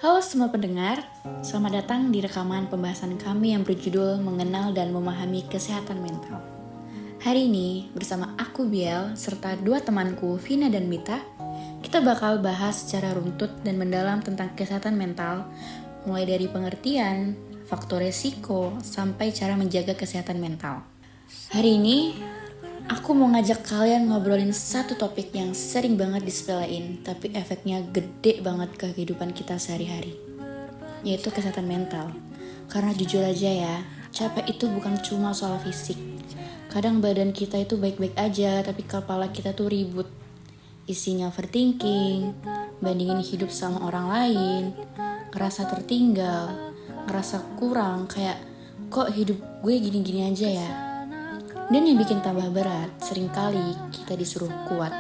Halo semua pendengar, selamat datang di rekaman pembahasan kami yang berjudul Mengenal dan Memahami Kesehatan Mental. Hari ini bersama aku Biel serta dua temanku Vina dan Mita, kita bakal bahas secara runtut dan mendalam tentang kesehatan mental, mulai dari pengertian, faktor resiko, sampai cara menjaga kesehatan mental. Hari ini aku mau ngajak kalian ngobrolin satu topik yang sering banget disepelein, tapi efeknya gede banget ke kehidupan kita sehari-hari, yaitu kesehatan mental. Karena jujur aja ya, capek itu bukan cuma soal fisik. Kadang badan kita itu baik-baik aja, tapi kepala kita tuh ribut. Isinya overthinking, bandingin hidup sama orang lain, ngerasa tertinggal, ngerasa kurang, kayak kok hidup gue gini-gini aja ya. Dan yang bikin tambah berat, seringkali kita disuruh kuat,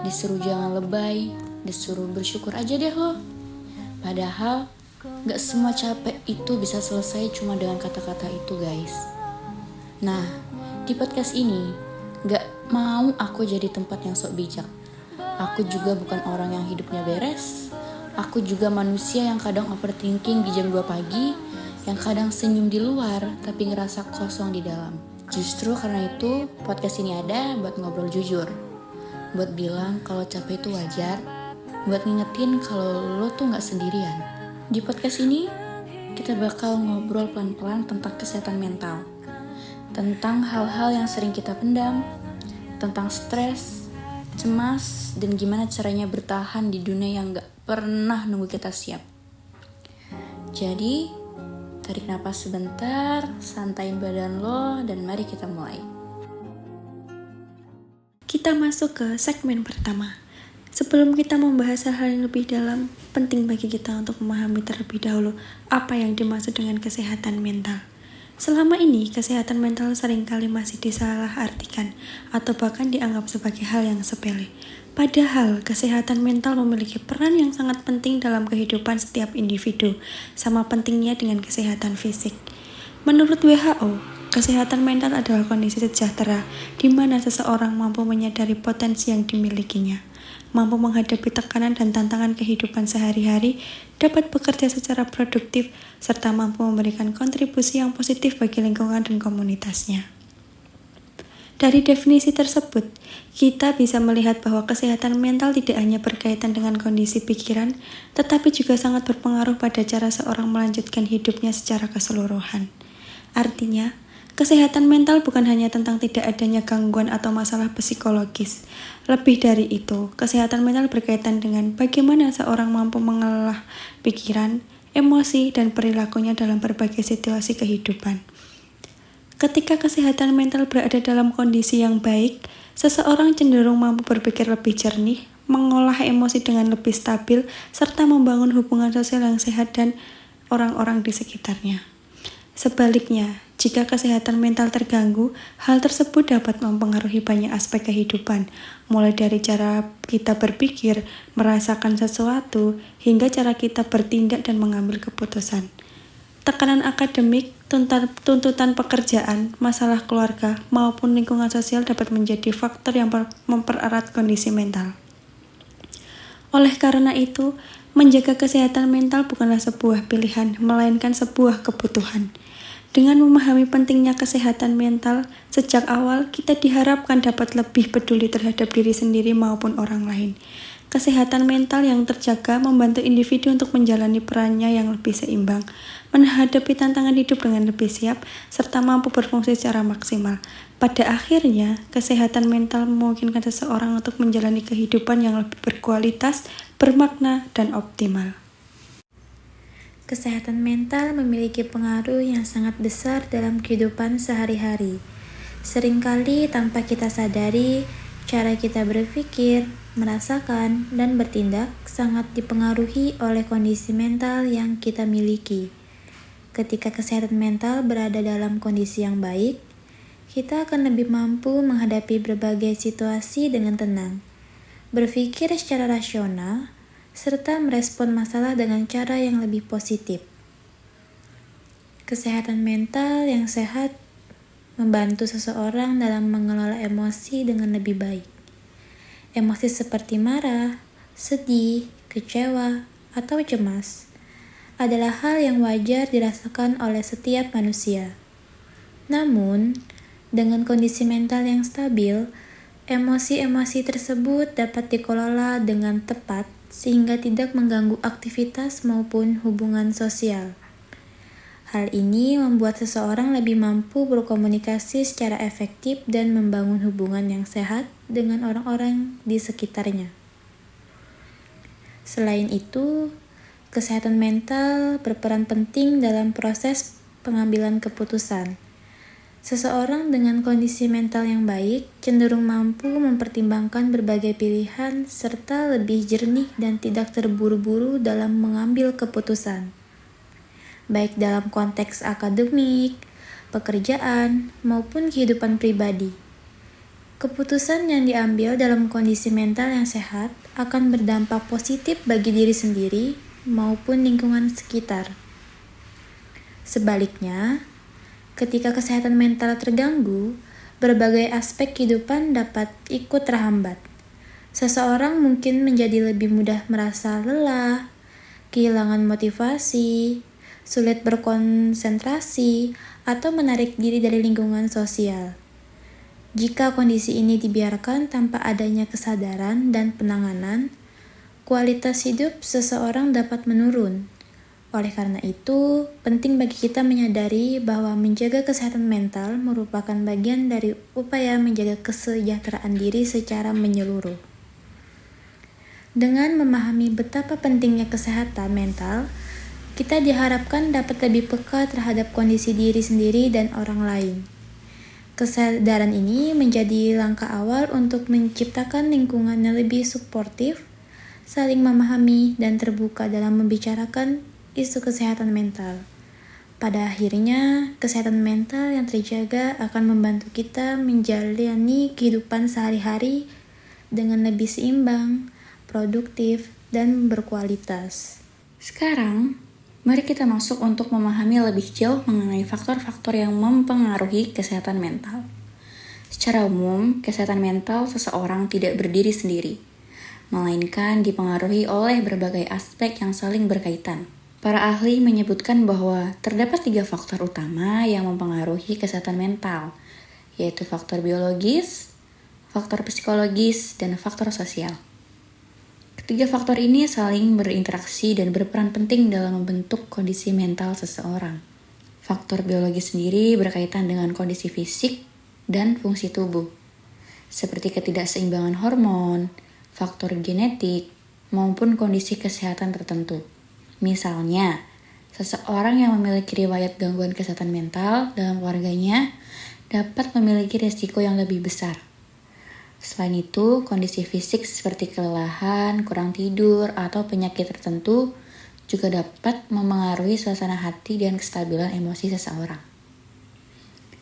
disuruh jangan lebay, disuruh bersyukur aja deh lo. Padahal, gak semua capek itu bisa selesai cuma dengan kata-kata itu guys. Nah, di podcast ini, gak mau aku jadi tempat yang sok bijak. Aku juga bukan orang yang hidupnya beres. Aku juga manusia yang kadang overthinking di jam 2 pagi, yang kadang senyum di luar tapi ngerasa kosong di dalam. Justru karena itu, podcast ini ada buat ngobrol jujur. Buat bilang kalau capek itu wajar. Buat ngingetin kalau lo tuh gak sendirian. Di podcast ini, kita bakal ngobrol pelan-pelan tentang kesehatan mental. Tentang hal-hal yang sering kita pendam. Tentang stres, cemas, dan gimana caranya bertahan di dunia yang gak pernah nunggu kita siap. Jadi, tarik napas sebentar, santain badan lo, dan mari kita mulai. Kita masuk ke segmen pertama. Sebelum kita membahas hal-hal yang lebih dalam, penting bagi kita untuk memahami terlebih dahulu apa yang dimaksud dengan kesehatan mental. Selama ini, kesehatan mental seringkali masih disalahartikan atau bahkan dianggap sebagai hal yang sepele. Padahal, kesehatan mental memiliki peran yang sangat penting dalam kehidupan setiap individu, sama pentingnya dengan kesehatan fisik. Menurut WHO, kesehatan mental adalah kondisi sejahtera di mana seseorang mampu menyadari potensi yang dimilikinya, mampu menghadapi tekanan dan tantangan kehidupan sehari-hari, dapat bekerja secara produktif, serta mampu memberikan kontribusi yang positif bagi lingkungan dan komunitasnya. Dari definisi tersebut, kita bisa melihat bahwa kesehatan mental tidak hanya berkaitan dengan kondisi pikiran, tetapi juga sangat berpengaruh pada cara seorang melanjutkan hidupnya secara keseluruhan. Artinya, kesehatan mental bukan hanya tentang tidak adanya gangguan atau masalah psikologis. Lebih dari itu, kesehatan mental berkaitan dengan bagaimana seorang mampu mengelola pikiran, emosi, dan perilakunya dalam berbagai situasi kehidupan. Ketika kesehatan mental berada dalam kondisi yang baik, seseorang cenderung mampu berpikir lebih jernih, mengolah emosi dengan lebih stabil, serta membangun hubungan sosial yang sehat dan orang-orang di sekitarnya. Sebaliknya, jika kesehatan mental terganggu, hal tersebut dapat mempengaruhi banyak aspek kehidupan, mulai dari cara kita berpikir, merasakan sesuatu, hingga cara kita bertindak dan mengambil keputusan. Tekanan akademik, tuntutan pekerjaan, masalah keluarga, maupun lingkungan sosial dapat menjadi faktor yang mempererat kondisi mental. Oleh karena itu, menjaga kesehatan mental bukanlah sebuah pilihan, melainkan sebuah kebutuhan. Dengan memahami pentingnya kesehatan mental, sejak awal kita diharapkan dapat lebih peduli terhadap diri sendiri maupun orang lain. Kesehatan mental yang terjaga membantu individu untuk menjalani perannya yang lebih seimbang, menghadapi tantangan hidup dengan lebih siap, serta mampu berfungsi secara maksimal. Pada akhirnya, kesehatan mental memungkinkan seseorang untuk menjalani kehidupan yang lebih berkualitas, bermakna, dan optimal. Kesehatan mental memiliki pengaruh yang sangat besar dalam kehidupan sehari-hari. Seringkali tanpa kita sadari, cara kita berpikir, merasakan, dan bertindak sangat dipengaruhi oleh kondisi mental yang kita miliki. Ketika kesehatan mental berada dalam kondisi yang baik, kita akan lebih mampu menghadapi berbagai situasi dengan tenang, berpikir secara rasional, serta merespon masalah dengan cara yang lebih positif. Kesehatan mental yang sehat membantu seseorang dalam mengelola emosi dengan lebih baik. Emosi seperti marah, sedih, kecewa, atau cemas adalah hal yang wajar dirasakan oleh setiap manusia. Namun, dengan kondisi mental yang stabil, emosi-emosi tersebut dapat dikelola dengan tepat sehingga tidak mengganggu aktivitas maupun hubungan sosial. Hal ini membuat seseorang lebih mampu berkomunikasi secara efektif dan membangun hubungan yang sehat dengan orang-orang di sekitarnya. Selain itu, kesehatan mental berperan penting dalam proses pengambilan keputusan. Seseorang dengan kondisi mental yang baik cenderung mampu mempertimbangkan berbagai pilihan serta lebih jernih dan tidak terburu-buru dalam mengambil keputusan, baik dalam konteks akademik, pekerjaan, maupun kehidupan pribadi. Keputusan yang diambil dalam kondisi mental yang sehat akan berdampak positif bagi diri sendiri maupun lingkungan sekitar. Sebaliknya, ketika kesehatan mental terganggu, berbagai aspek kehidupan dapat ikut terhambat. Seseorang mungkin menjadi lebih mudah merasa lelah, kehilangan motivasi, sulit berkonsentrasi, atau menarik diri dari lingkungan sosial. Jika kondisi ini dibiarkan tanpa adanya kesadaran dan penanganan, kualitas hidup seseorang dapat menurun. Oleh karena itu, penting bagi kita menyadari bahwa menjaga kesehatan mental merupakan bagian dari upaya menjaga kesejahteraan diri secara menyeluruh. Dengan memahami betapa pentingnya kesehatan mental, kita diharapkan dapat lebih peka terhadap kondisi diri sendiri dan orang lain. Kesadaran ini menjadi langkah awal untuk menciptakan lingkungan yang lebih suportif, saling memahami, dan terbuka dalam membicarakan isu kesehatan mental. Pada akhirnya, kesehatan mental yang terjaga akan membantu kita menjalani kehidupan sehari-hari dengan lebih seimbang, produktif, dan berkualitas. Sekarang, mari kita masuk untuk memahami lebih jauh mengenai faktor-faktor yang mempengaruhi kesehatan mental. Secara umum, kesehatan mental seseorang tidak berdiri sendiri, melainkan dipengaruhi oleh berbagai aspek yang saling berkaitan. Para ahli menyebutkan bahwa terdapat 3 faktor utama yang mempengaruhi kesehatan mental, yaitu faktor biologis, faktor psikologis, dan faktor sosial. Ketiga faktor ini saling berinteraksi dan berperan penting dalam membentuk kondisi mental seseorang. Faktor biologis sendiri berkaitan dengan kondisi fisik dan fungsi tubuh, seperti ketidakseimbangan hormon, faktor genetik, maupun kondisi kesehatan tertentu. Misalnya, seseorang yang memiliki riwayat gangguan kesehatan mental dalam keluarganya dapat memiliki risiko yang lebih besar. Selain itu, kondisi fisik seperti kelelahan, kurang tidur, atau penyakit tertentu juga dapat memengaruhi suasana hati dan kestabilan emosi seseorang.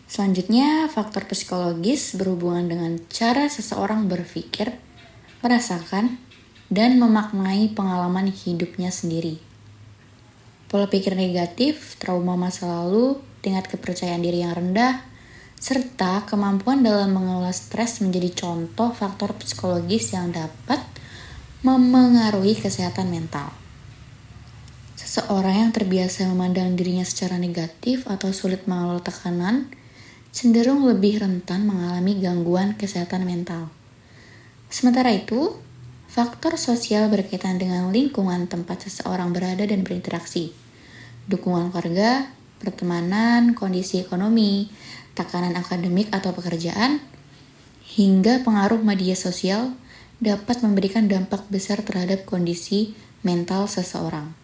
Selanjutnya, faktor psikologis berhubungan dengan cara seseorang berpikir, merasakan, dan memaknai pengalaman hidupnya sendiri. Pola pikir negatif, trauma masa lalu, tingkat kepercayaan diri yang rendah, serta kemampuan dalam mengelola stres menjadi contoh faktor psikologis yang dapat memengaruhi kesehatan mental. Seseorang yang terbiasa memandang dirinya secara negatif atau sulit mengelola tekanan cenderung lebih rentan mengalami gangguan kesehatan mental. Sementara itu, faktor sosial berkaitan dengan lingkungan tempat seseorang berada dan berinteraksi, dukungan keluarga, pertemanan, kondisi ekonomi, tekanan akademik atau pekerjaan, hingga pengaruh media sosial dapat memberikan dampak besar terhadap kondisi mental seseorang.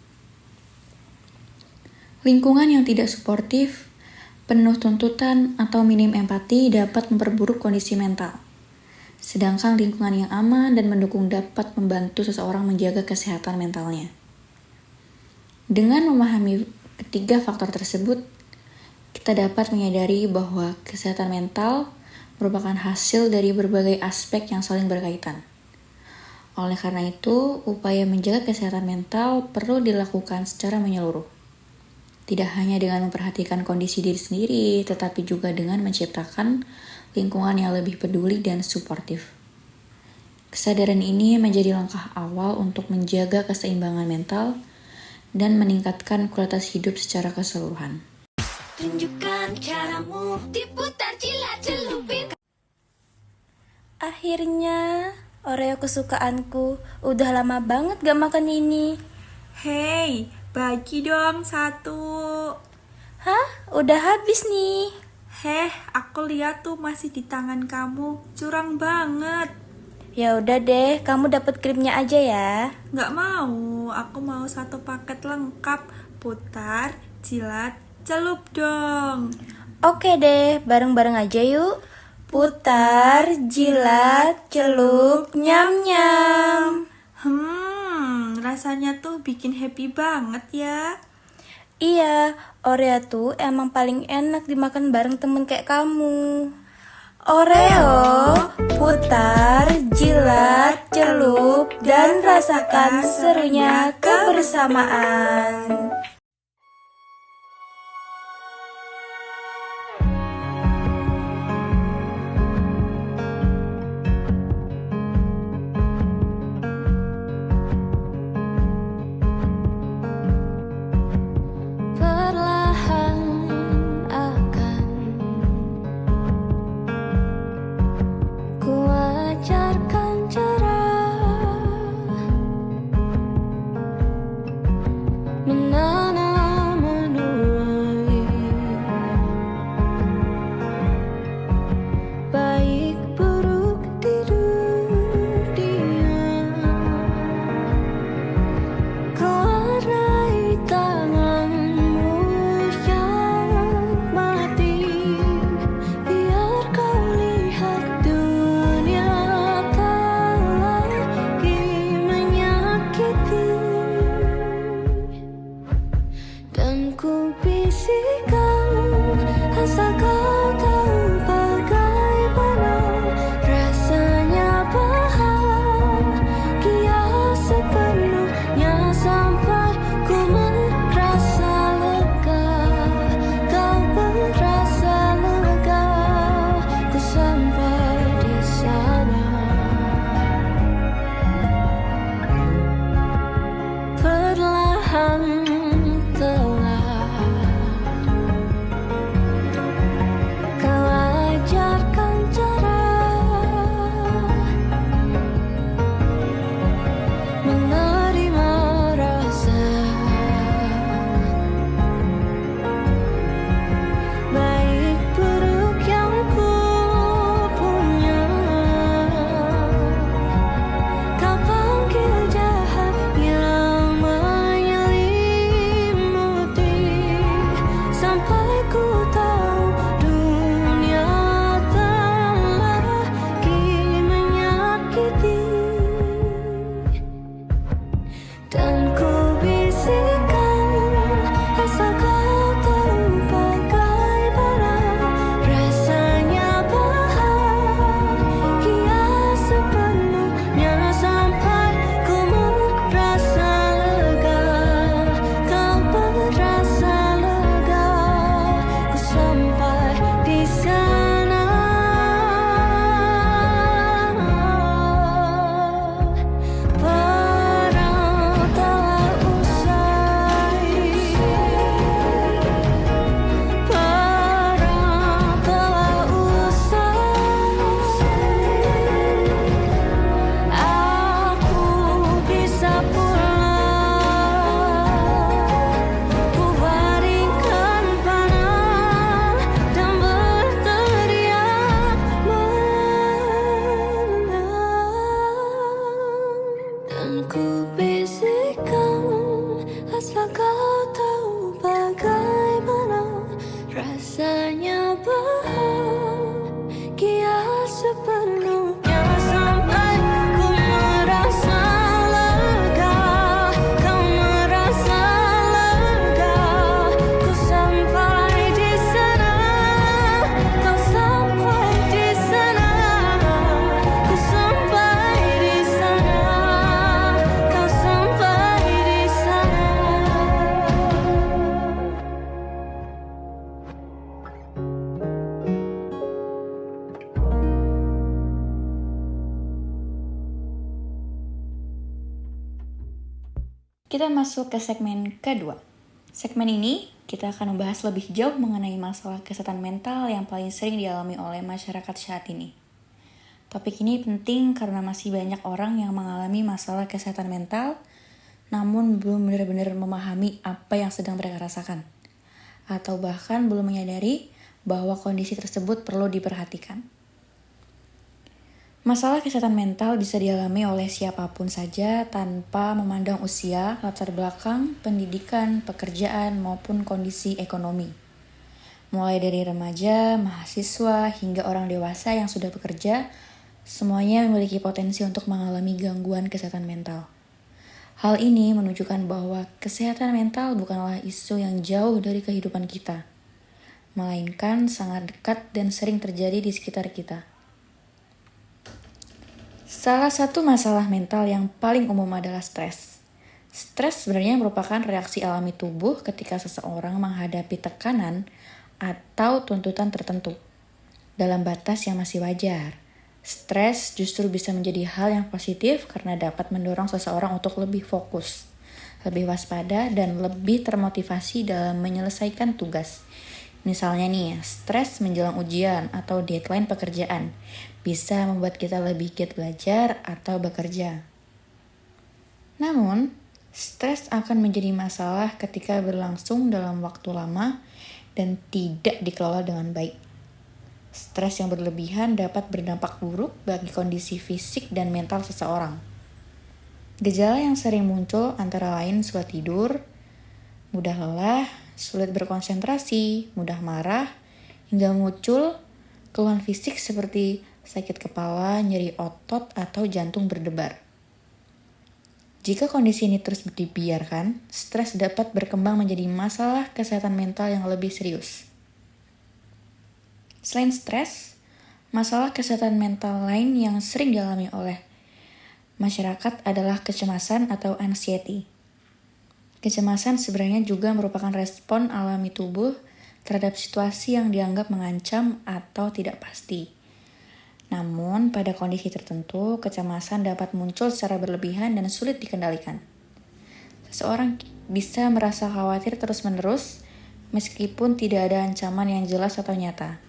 Lingkungan yang tidak suportif, penuh tuntutan, atau minim empati dapat memperburuk kondisi mental. Sedangkan lingkungan yang aman dan mendukung dapat membantu seseorang menjaga kesehatan mentalnya. Dengan memahami ketiga faktor tersebut, kita dapat menyadari bahwa kesehatan mental merupakan hasil dari berbagai aspek yang saling berkaitan. Oleh karena itu, upaya menjaga kesehatan mental perlu dilakukan secara menyeluruh. Tidak hanya dengan memperhatikan kondisi diri sendiri, tetapi juga dengan menciptakan lingkungan yang lebih peduli dan suportif. Kesadaran ini menjadi langkah awal untuk menjaga keseimbangan mental dan meningkatkan kualitas hidup secara keseluruhan. Tunjukkan caramu, diputar jilat celupin. Akhirnya, Oreo kesukaanku. Udah lama banget gak makan ini. Hei, bagi dong satu. Hah? Udah habis nih. Heh, aku lihat tuh masih di tangan kamu. Curang banget. Ya udah deh, kamu dapat krimnya aja ya. Nggak mau, aku mau satu paket lengkap. Putar, jilat, celup dong. Oke deh, bareng-bareng aja yuk. Putar, jilat, celup, nyam-nyam. Rasanya tuh bikin happy banget ya. Iya, Oreo tuh emang paling enak dimakan bareng temen kayak kamu. Oreo, putar, jilat, celup, dan rasakan serunya kebersamaan. Perlahan akan ku ajarkan cerah Kita masuk ke segmen kedua. Segmen ini kita akan membahas lebih jauh mengenai masalah kesehatan mental yang paling sering dialami oleh masyarakat saat ini. Topik ini penting karena masih banyak orang yang mengalami masalah kesehatan mental, namun belum benar-benar memahami apa yang sedang mereka rasakan, atau bahkan belum menyadari bahwa kondisi tersebut perlu diperhatikan. Masalah kesehatan mental bisa dialami oleh siapapun saja tanpa memandang usia, latar belakang, pendidikan, pekerjaan, maupun kondisi ekonomi. Mulai dari remaja, mahasiswa, hingga orang dewasa yang sudah bekerja, semuanya memiliki potensi untuk mengalami gangguan kesehatan mental. Hal ini menunjukkan bahwa kesehatan mental bukanlah isu yang jauh dari kehidupan kita, melainkan sangat dekat dan sering terjadi di sekitar kita. Salah satu masalah mental yang paling umum adalah stres. Stres sebenarnya merupakan reaksi alami tubuh ketika seseorang menghadapi tekanan atau tuntutan tertentu. Dalam batas yang masih wajar, stres justru bisa menjadi hal yang positif karena dapat mendorong seseorang untuk lebih fokus, lebih waspada, dan lebih termotivasi dalam menyelesaikan tugas. Misalnya nih, stres menjelang ujian atau deadline pekerjaan bisa membuat kita lebih giat belajar atau bekerja. Namun, stres akan menjadi masalah ketika berlangsung dalam waktu lama dan tidak dikelola dengan baik. Stres yang berlebihan dapat berdampak buruk bagi kondisi fisik dan mental seseorang. Gejala yang sering muncul antara lain sulit tidur, mudah lelah, sulit berkonsentrasi, mudah marah, hingga muncul keluhan fisik seperti sakit kepala, nyeri otot, atau jantung berdebar. Jika kondisi ini terus dibiarkan, stres dapat berkembang menjadi masalah kesehatan mental yang lebih serius. Selain stres, masalah kesehatan mental lain yang sering dialami oleh masyarakat adalah kecemasan atau anxiety. Kecemasan sebenarnya juga merupakan respon alami tubuh terhadap situasi yang dianggap mengancam atau tidak pasti. Namun, pada kondisi tertentu, kecemasan dapat muncul secara berlebihan dan sulit dikendalikan. Seseorang bisa merasa khawatir terus-menerus meskipun tidak ada ancaman yang jelas atau nyata.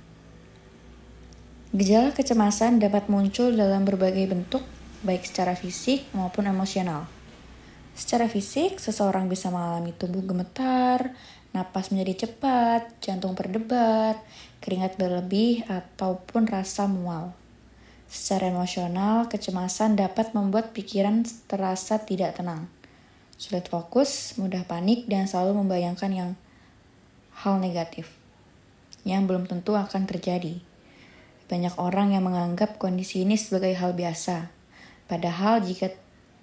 Gejala kecemasan dapat muncul dalam berbagai bentuk, baik secara fisik maupun emosional. Secara fisik, seseorang bisa mengalami tubuh gemetar, napas menjadi cepat, jantung berdebar, keringat berlebih, ataupun rasa mual. Secara emosional, kecemasan dapat membuat pikiran terasa tidak tenang, sulit fokus, mudah panik, dan selalu membayangkan hal negatif yang belum tentu akan terjadi. Banyak orang yang menganggap kondisi ini sebagai hal biasa, padahal jika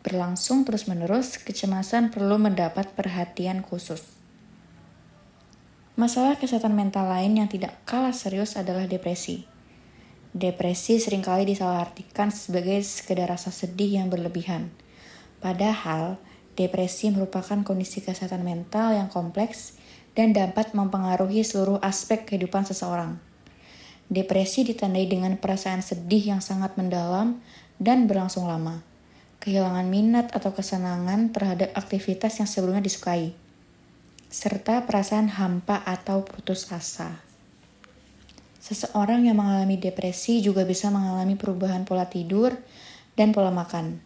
berlangsung terus-menerus, kecemasan perlu mendapat perhatian khusus. Masalah kesehatan mental lain yang tidak kalah serius adalah depresi. Depresi seringkali disalahartikan sebagai sekedar rasa sedih yang berlebihan. Padahal, depresi merupakan kondisi kesehatan mental yang kompleks dan dapat mempengaruhi seluruh aspek kehidupan seseorang. Depresi ditandai dengan perasaan sedih yang sangat mendalam dan berlangsung lama, kehilangan minat atau kesenangan terhadap aktivitas yang sebelumnya disukai, serta perasaan hampa atau putus asa. Seseorang yang mengalami depresi juga bisa mengalami perubahan pola tidur dan pola makan,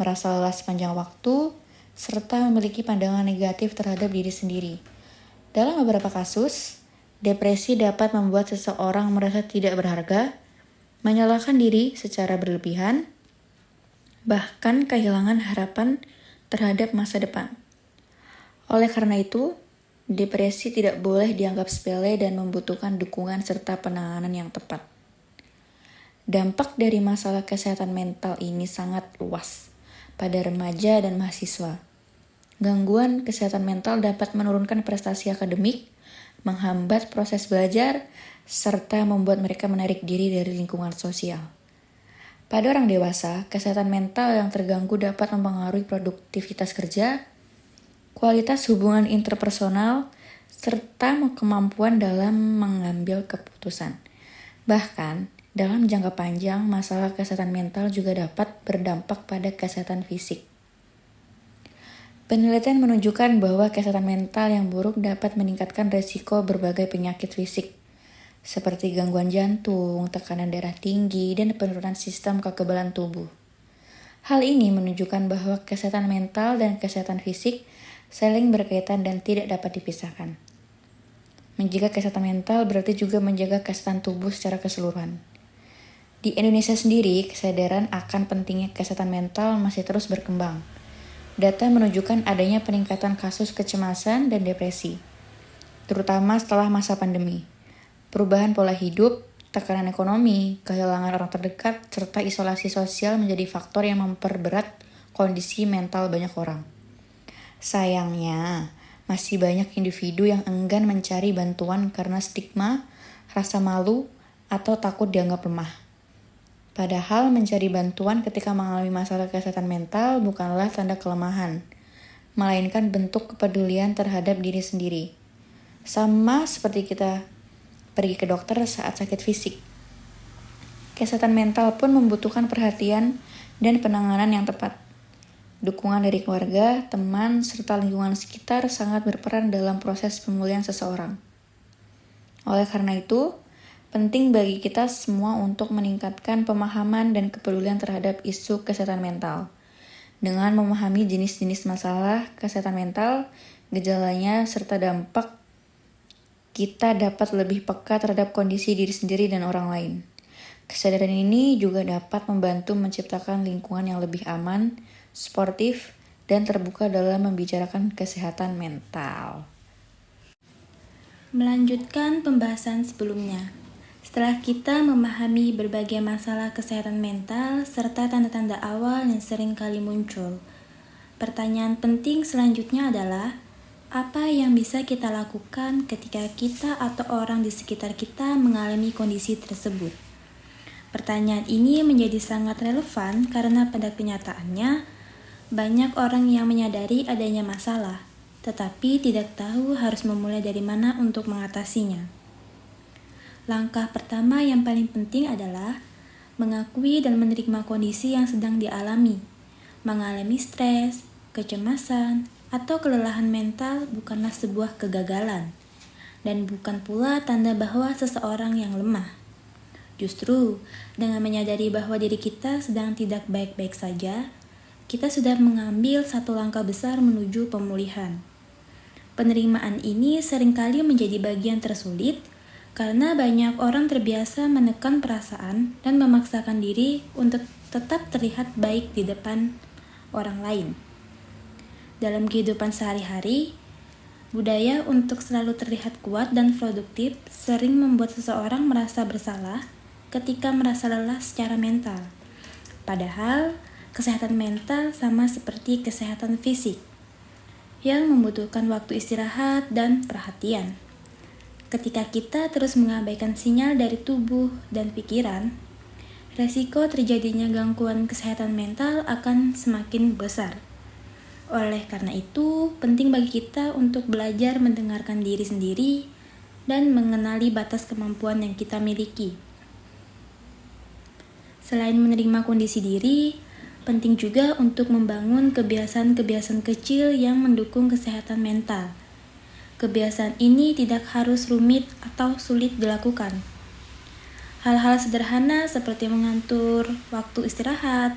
merasa lelah sepanjang waktu, serta memiliki pandangan negatif terhadap diri sendiri. Dalam beberapa kasus, depresi dapat membuat seseorang merasa tidak berharga, menyalahkan diri secara berlebihan, bahkan kehilangan harapan terhadap masa depan. Oleh karena itu, depresi tidak boleh dianggap sepele dan membutuhkan dukungan serta penanganan yang tepat. Dampak dari masalah kesehatan mental ini sangat luas pada remaja dan mahasiswa. Gangguan kesehatan mental dapat menurunkan prestasi akademik, menghambat proses belajar, serta membuat mereka menarik diri dari lingkungan sosial. Pada orang dewasa, kesehatan mental yang terganggu dapat mempengaruhi produktivitas kerja, kualitas hubungan interpersonal, serta kemampuan dalam mengambil keputusan. Bahkan, dalam jangka panjang, masalah kesehatan mental juga dapat berdampak pada kesehatan fisik. Penelitian menunjukkan bahwa kesehatan mental yang buruk dapat meningkatkan resiko berbagai penyakit fisik, seperti gangguan jantung, tekanan darah tinggi, dan penurunan sistem kekebalan tubuh. Hal ini menunjukkan bahwa kesehatan mental dan kesehatan fisik saling berkaitan dan tidak dapat dipisahkan. Menjaga kesehatan mental berarti juga menjaga kesehatan tubuh secara keseluruhan. Di Indonesia sendiri, kesadaran akan pentingnya kesehatan mental masih terus berkembang. Data menunjukkan adanya peningkatan kasus kecemasan dan depresi, terutama setelah masa pandemi. Perubahan pola hidup, tekanan ekonomi, kehilangan orang terdekat, serta isolasi sosial menjadi faktor yang memperberat kondisi mental banyak orang. Sayangnya, masih banyak individu yang enggan mencari bantuan karena stigma, rasa malu, atau takut dianggap lemah. Padahal mencari bantuan ketika mengalami masalah kesehatan mental bukanlah tanda kelemahan, melainkan bentuk kepedulian terhadap diri sendiri. Sama seperti kita pergi ke dokter saat sakit fisik. Kesehatan mental pun membutuhkan perhatian dan penanganan yang tepat. Dukungan dari keluarga, teman, serta lingkungan sekitar sangat berperan dalam proses pemulihan seseorang. Oleh karena itu, penting bagi kita semua untuk meningkatkan pemahaman dan kepedulian terhadap isu kesehatan mental. Dengan memahami jenis-jenis masalah kesehatan mental, gejalanya, serta dampak, kita dapat lebih peka terhadap kondisi diri sendiri dan orang lain. Kesadaran ini juga dapat membantu menciptakan lingkungan yang lebih aman, sportif, dan terbuka dalam membicarakan kesehatan mental. Melanjutkan pembahasan sebelumnya. Setelah kita memahami berbagai masalah kesehatan mental serta tanda-tanda awal yang sering kali muncul, pertanyaan penting selanjutnya adalah, apa yang bisa kita lakukan ketika kita atau orang di sekitar kita mengalami kondisi tersebut? Pertanyaan ini menjadi sangat relevan karena pada kenyataannya, banyak orang yang menyadari adanya masalah, tetapi tidak tahu harus memulai dari mana untuk mengatasinya. Langkah pertama yang paling penting adalah mengakui dan menerima kondisi yang sedang dialami. Mengalami stres, kecemasan, atau kelelahan mental bukanlah sebuah kegagalan, dan bukan pula tanda bahwa seseorang yang lemah. Justru, dengan menyadari bahwa diri kita sedang tidak baik-baik saja, kita sudah mengambil satu langkah besar menuju pemulihan. Penerimaan ini seringkali menjadi bagian tersulit, karena banyak orang terbiasa menekan perasaan dan memaksakan diri untuk tetap terlihat baik di depan orang lain. Dalam kehidupan sehari-hari, budaya untuk selalu terlihat kuat dan produktif sering membuat seseorang merasa bersalah ketika merasa lelah secara mental. Padahal, kesehatan mental sama seperti kesehatan fisik, yang membutuhkan waktu istirahat dan perhatian. Ketika kita terus mengabaikan sinyal dari tubuh dan pikiran, resiko terjadinya gangguan kesehatan mental akan semakin besar. Oleh karena itu, penting bagi kita untuk belajar mendengarkan diri sendiri dan mengenali batas kemampuan yang kita miliki. Selain menerima kondisi diri, penting juga untuk membangun kebiasaan-kebiasaan kecil yang mendukung kesehatan mental. Kebiasaan ini tidak harus rumit atau sulit dilakukan. Hal-hal sederhana seperti mengatur waktu istirahat,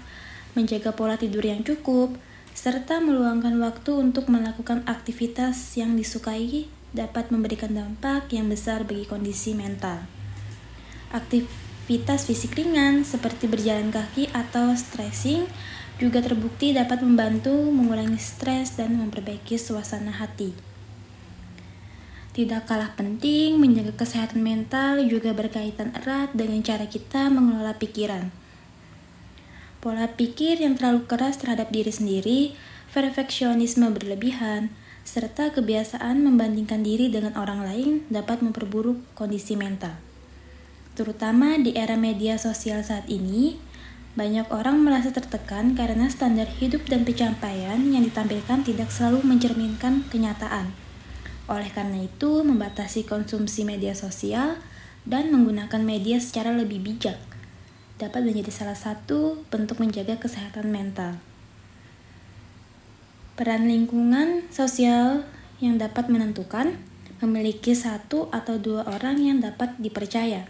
menjaga pola tidur yang cukup, serta meluangkan waktu untuk melakukan aktivitas yang disukai dapat memberikan dampak yang besar bagi kondisi mental. Aktivitas fisik ringan seperti berjalan kaki atau stretching juga terbukti dapat membantu mengurangi stres dan memperbaiki suasana hati. Tidak kalah penting, menjaga kesehatan mental juga berkaitan erat dengan cara kita mengelola pikiran. Pola pikir yang terlalu keras terhadap diri sendiri, perfeksionisme berlebihan, serta kebiasaan membandingkan diri dengan orang lain dapat memperburuk kondisi mental. Terutama di era media sosial saat ini, banyak orang merasa tertekan karena standar hidup dan pencapaian yang ditampilkan tidak selalu mencerminkan kenyataan. Oleh karena itu, membatasi konsumsi media sosial dan menggunakan media secara lebih bijak dapat menjadi salah satu bentuk menjaga kesehatan mental. Peran lingkungan sosial yang dapat menentukan memiliki 1 atau 2 orang yang dapat dipercaya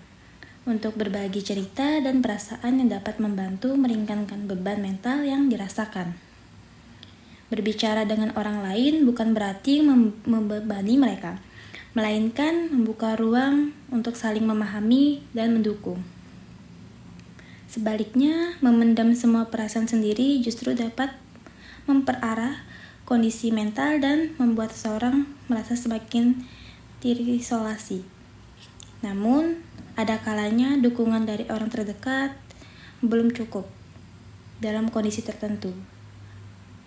untuk berbagi cerita dan perasaan yang dapat membantu meringankan beban mental yang dirasakan. Berbicara dengan orang lain bukan berarti membebani mereka, melainkan membuka ruang untuk saling memahami dan mendukung. Sebaliknya, memendam semua perasaan sendiri justru dapat memperarah kondisi mental dan membuat seseorang merasa semakin terisolasi. Namun, ada kalanya dukungan dari orang terdekat belum cukup dalam kondisi tertentu.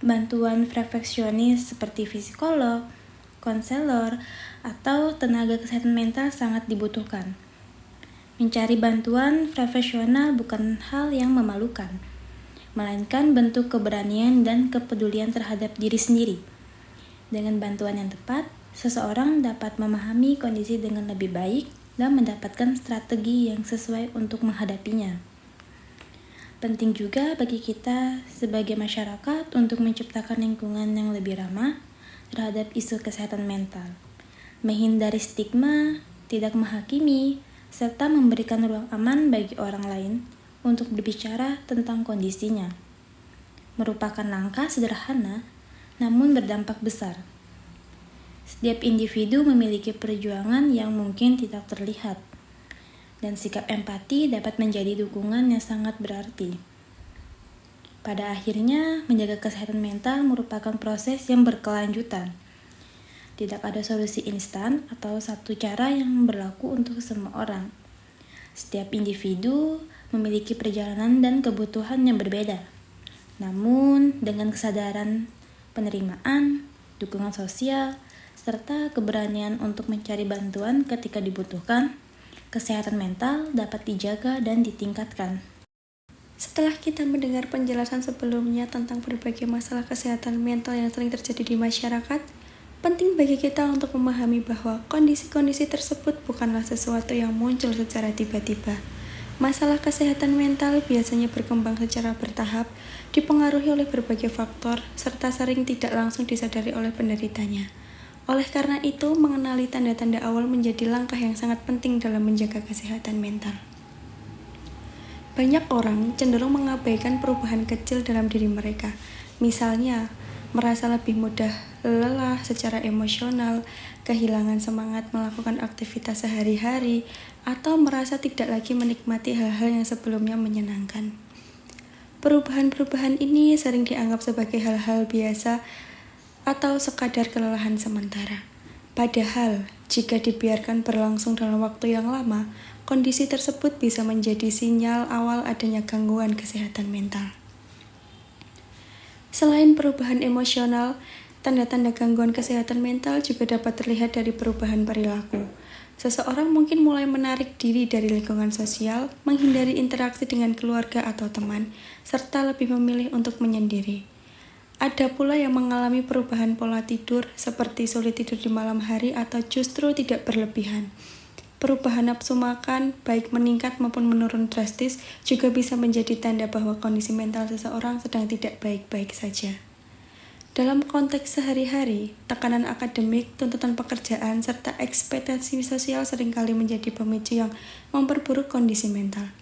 Bantuan profesionalis seperti psikolog, konselor, atau tenaga kesehatan mental sangat dibutuhkan. Mencari bantuan profesional bukan hal yang memalukan, melainkan bentuk keberanian dan kepedulian terhadap diri sendiri. Dengan bantuan yang tepat, seseorang dapat memahami kondisi dengan lebih baik dan mendapatkan strategi yang sesuai untuk menghadapinya. Penting juga bagi kita sebagai masyarakat untuk menciptakan lingkungan yang lebih ramah terhadap isu kesehatan mental, menghindari stigma, tidak menghakimi, serta memberikan ruang aman bagi orang lain untuk berbicara tentang kondisinya. Merupakan langkah sederhana, namun berdampak besar. Setiap individu memiliki perjuangan yang mungkin tidak terlihat, dan sikap empati dapat menjadi dukungan yang sangat berarti. Pada akhirnya, menjaga kesehatan mental merupakan proses yang berkelanjutan. Tidak ada solusi instan atau satu cara yang berlaku untuk semua orang. Setiap individu memiliki perjalanan dan kebutuhan yang berbeda. Namun, dengan kesadaran penerimaan, dukungan sosial, serta keberanian untuk mencari bantuan ketika dibutuhkan, kesehatan mental dapat dijaga dan ditingkatkan. Setelah kita mendengar penjelasan sebelumnya tentang berbagai masalah kesehatan mental yang sering terjadi di masyarakat, penting bagi kita untuk memahami bahwa kondisi-kondisi tersebut bukanlah sesuatu yang muncul secara tiba-tiba. Masalah kesehatan mental biasanya berkembang secara bertahap, dipengaruhi oleh berbagai faktor, serta sering tidak langsung disadari oleh penderitanya. Oleh karena itu, mengenali tanda-tanda awal menjadi langkah yang sangat penting dalam menjaga kesehatan mental. Banyak orang cenderung mengabaikan perubahan kecil dalam diri mereka, misalnya merasa lebih mudah lelah secara emosional, kehilangan semangat melakukan aktivitas sehari-hari, atau merasa tidak lagi menikmati hal-hal yang sebelumnya menyenangkan. Perubahan-perubahan ini sering dianggap sebagai hal-hal biasa atau sekadar kelelahan sementara. Padahal, jika dibiarkan berlangsung dalam waktu yang lama, kondisi tersebut bisa menjadi sinyal awal adanya gangguan kesehatan mental. Selain perubahan emosional, tanda-tanda gangguan kesehatan mental juga dapat terlihat dari perubahan perilaku. Seseorang mungkin mulai menarik diri dari lingkungan sosial, menghindari interaksi dengan keluarga atau teman, serta lebih memilih untuk menyendiri. Ada pula yang mengalami perubahan pola tidur, seperti sulit tidur di malam hari atau justru tidak berlebihan. Perubahan nafsu makan, baik meningkat maupun menurun drastis, juga bisa menjadi tanda bahwa kondisi mental seseorang sedang tidak baik-baik saja. Dalam konteks sehari-hari, tekanan akademik, tuntutan pekerjaan, serta ekspektasi sosial seringkali menjadi pemicu yang memperburuk kondisi mental.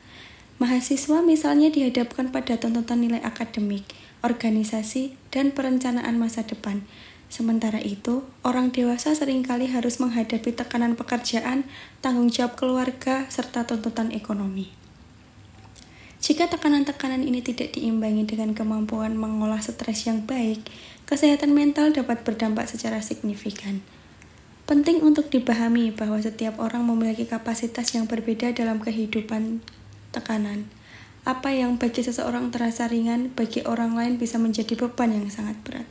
Mahasiswa misalnya dihadapkan pada tuntutan nilai akademik, organisasi, dan perencanaan masa depan. Sementara itu, orang dewasa seringkali harus menghadapi tekanan pekerjaan, tanggung jawab keluarga, serta tuntutan ekonomi. Jika tekanan-tekanan ini tidak diimbangi dengan kemampuan mengolah stres yang baik, kesehatan mental dapat berdampak secara signifikan. Penting untuk dipahami bahwa setiap orang memiliki kapasitas yang berbeda dalam kehidupan tekanan. Apa yang bagi seseorang terasa ringan, bagi orang lain bisa menjadi beban yang sangat berat.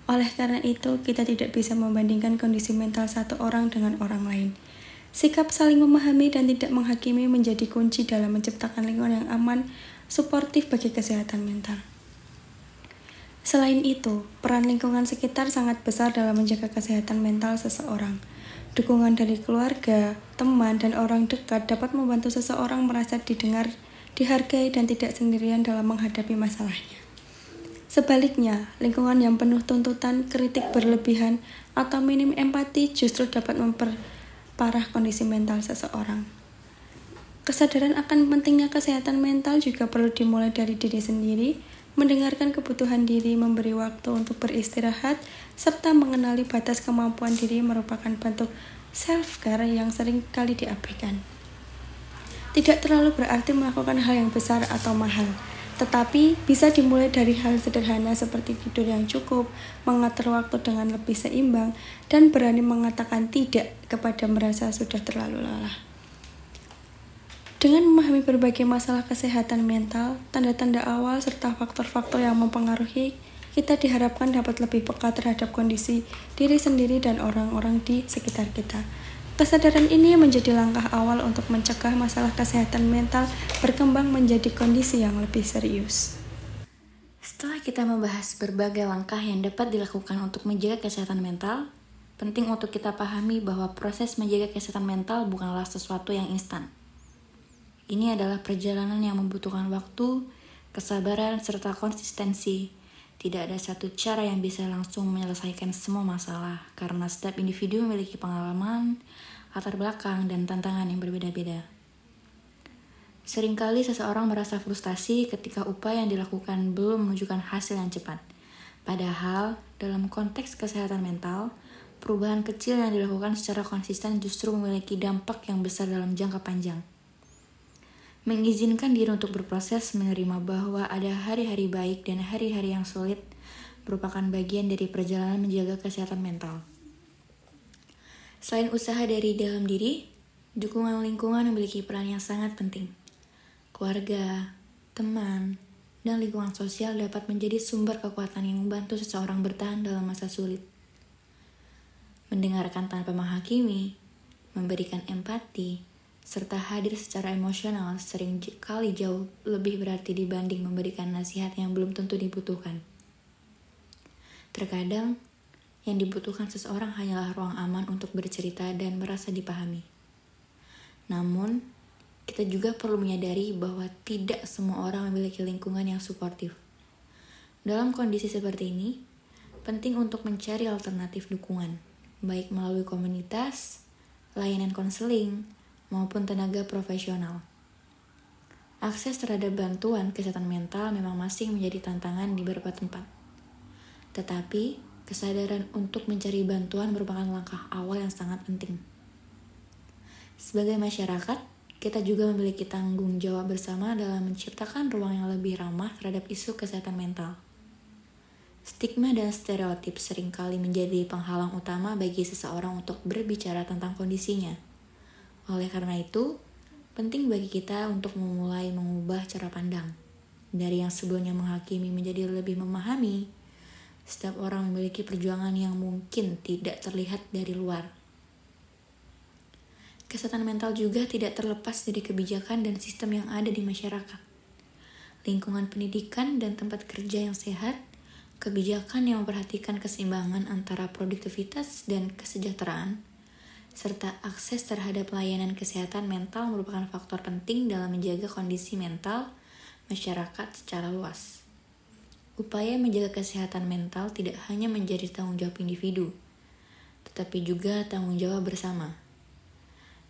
Oleh karena itu, kita tidak bisa membandingkan kondisi mental satu orang dengan orang lain. Sikap saling memahami dan tidak menghakimi menjadi kunci dalam menciptakan lingkungan yang aman, suportif bagi kesehatan mental. Selain itu, peran lingkungan sekitar sangat besar dalam menjaga kesehatan mental seseorang. Dukungan dari keluarga, teman, dan orang dekat dapat membantu seseorang merasa didengar, dihargai, dan tidak sendirian dalam menghadapi masalahnya. Sebaliknya, lingkungan yang penuh tuntutan, kritik berlebihan, atau minim empati justru dapat memperparah kondisi mental seseorang. Kesadaran akan pentingnya kesehatan mental juga perlu dimulai dari diri sendiri, mendengarkan kebutuhan diri, memberi waktu untuk beristirahat, serta mengenali batas kemampuan diri merupakan bentuk self-care yang sering kali diabaikan. Tidak terlalu berarti melakukan hal yang besar atau mahal, tetapi bisa dimulai dari hal sederhana seperti tidur yang cukup, mengatur waktu dengan lebih seimbang, dan berani mengatakan tidak kepada merasa sudah terlalu lelah. Dengan memahami berbagai masalah kesehatan mental, tanda-tanda awal, serta faktor-faktor yang mempengaruhi, kita diharapkan dapat lebih peka terhadap kondisi diri sendiri dan orang-orang di sekitar kita. Kesadaran ini menjadi langkah awal untuk mencegah masalah kesehatan mental berkembang menjadi kondisi yang lebih serius. Setelah kita membahas berbagai langkah yang dapat dilakukan untuk menjaga kesehatan mental, penting untuk kita pahami bahwa proses menjaga kesehatan mental bukanlah sesuatu yang instan. Ini adalah perjalanan yang membutuhkan waktu, kesabaran, serta konsistensi. Tidak ada satu cara yang bisa langsung menyelesaikan semua masalah, karena setiap individu memiliki pengalaman, latar belakang, dan tantangan yang berbeda-beda. Seringkali seseorang merasa frustasi ketika upaya yang dilakukan belum menunjukkan hasil yang cepat. Padahal, dalam konteks kesehatan mental, perubahan kecil yang dilakukan secara konsisten justru memiliki dampak yang besar dalam jangka panjang. Mengizinkan diri untuk berproses, menerima bahwa ada hari-hari baik dan hari-hari yang sulit merupakan bagian dari perjalanan menjaga kesehatan mental. Selain usaha dari dalam diri, dukungan lingkungan memiliki peran yang sangat penting. Keluarga, teman, dan lingkungan sosial dapat menjadi sumber kekuatan yang membantu seseorang bertahan dalam masa sulit. Mendengarkan tanpa menghakimi, memberikan empati, serta hadir secara emosional sering kali jauh lebih berarti dibanding memberikan nasihat yang belum tentu dibutuhkan. Terkadang, yang dibutuhkan seseorang hanyalah ruang aman untuk bercerita dan merasa dipahami. Namun, kita juga perlu menyadari bahwa tidak semua orang memiliki lingkungan yang suportif. Dalam kondisi seperti ini, penting untuk mencari alternatif dukungan, baik melalui komunitas, layanan konseling, maupun tenaga profesional. Akses terhadap bantuan kesehatan mental memang masih menjadi tantangan di beberapa tempat. Tetapi, kesadaran untuk mencari bantuan merupakan langkah awal yang sangat penting. Sebagai masyarakat, kita juga memiliki tanggung jawab bersama dalam menciptakan ruang yang lebih ramah terhadap isu kesehatan mental. Stigma dan stereotip seringkali menjadi penghalang utama bagi seseorang untuk berbicara tentang kondisinya. Oleh karena itu, penting bagi kita untuk memulai mengubah cara pandang. Dari yang sebelumnya menghakimi menjadi lebih memahami, setiap orang memiliki perjuangan yang mungkin tidak terlihat dari luar. Kesehatan mental juga tidak terlepas dari kebijakan dan sistem yang ada di masyarakat. Lingkungan pendidikan dan tempat kerja yang sehat, kebijakan yang memperhatikan keseimbangan antara produktivitas dan kesejahteraan, serta akses terhadap layanan kesehatan mental merupakan faktor penting dalam menjaga kondisi mental masyarakat secara luas. Upaya menjaga kesehatan mental tidak hanya menjadi tanggung jawab individu, tetapi juga tanggung jawab bersama.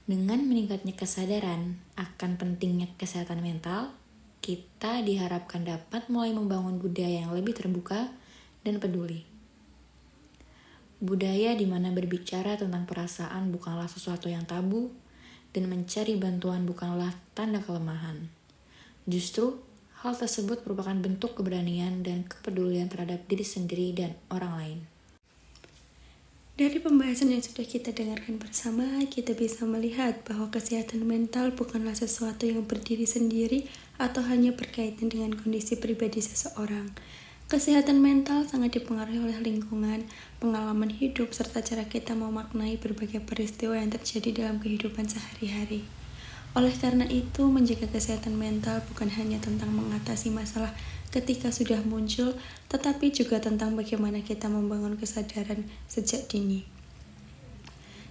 Dengan meningkatnya kesadaran akan pentingnya kesehatan mental, kita diharapkan dapat mulai membangun budaya yang lebih terbuka dan peduli. Budaya di mana berbicara tentang perasaan bukanlah sesuatu yang tabu, dan mencari bantuan bukanlah tanda kelemahan. Justru, hal tersebut merupakan bentuk keberanian dan kepedulian terhadap diri sendiri dan orang lain. Dari pembahasan yang sudah kita dengarkan bersama, kita bisa melihat bahwa kesehatan mental bukanlah sesuatu yang berdiri sendiri atau hanya berkaitan dengan kondisi pribadi seseorang. Kesehatan mental sangat dipengaruhi oleh lingkungan, pengalaman hidup, serta cara kita memaknai berbagai peristiwa yang terjadi dalam kehidupan sehari-hari. Oleh karena itu, menjaga kesehatan mental bukan hanya tentang mengatasi masalah ketika sudah muncul, tetapi juga tentang bagaimana kita membangun kesadaran sejak dini.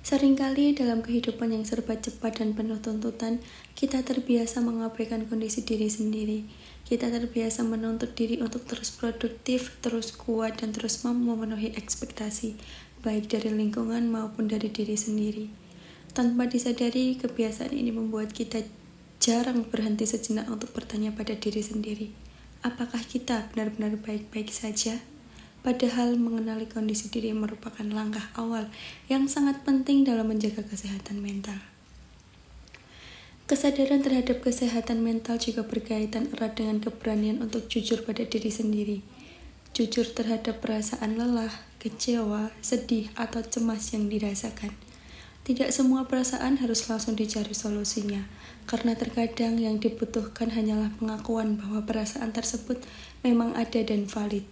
Seringkali dalam kehidupan yang serba cepat dan penuh tuntutan, kita terbiasa mengabaikan kondisi diri sendiri. Kita terbiasa menuntut diri untuk terus produktif, terus kuat, dan terus mampu memenuhi ekspektasi, baik dari lingkungan maupun dari diri sendiri. Tanpa disadari, kebiasaan ini membuat kita jarang berhenti sejenak untuk bertanya pada diri sendiri, apakah kita benar-benar baik-baik saja? Padahal mengenali kondisi diri merupakan langkah awal yang sangat penting dalam menjaga kesehatan mental. Kesadaran terhadap kesehatan mental juga berkaitan erat dengan keberanian untuk jujur pada diri sendiri. Jujur terhadap perasaan lelah, kecewa, sedih, atau cemas yang dirasakan. Tidak semua perasaan harus langsung dicari solusinya, karena terkadang yang dibutuhkan hanyalah pengakuan bahwa perasaan tersebut memang ada dan valid.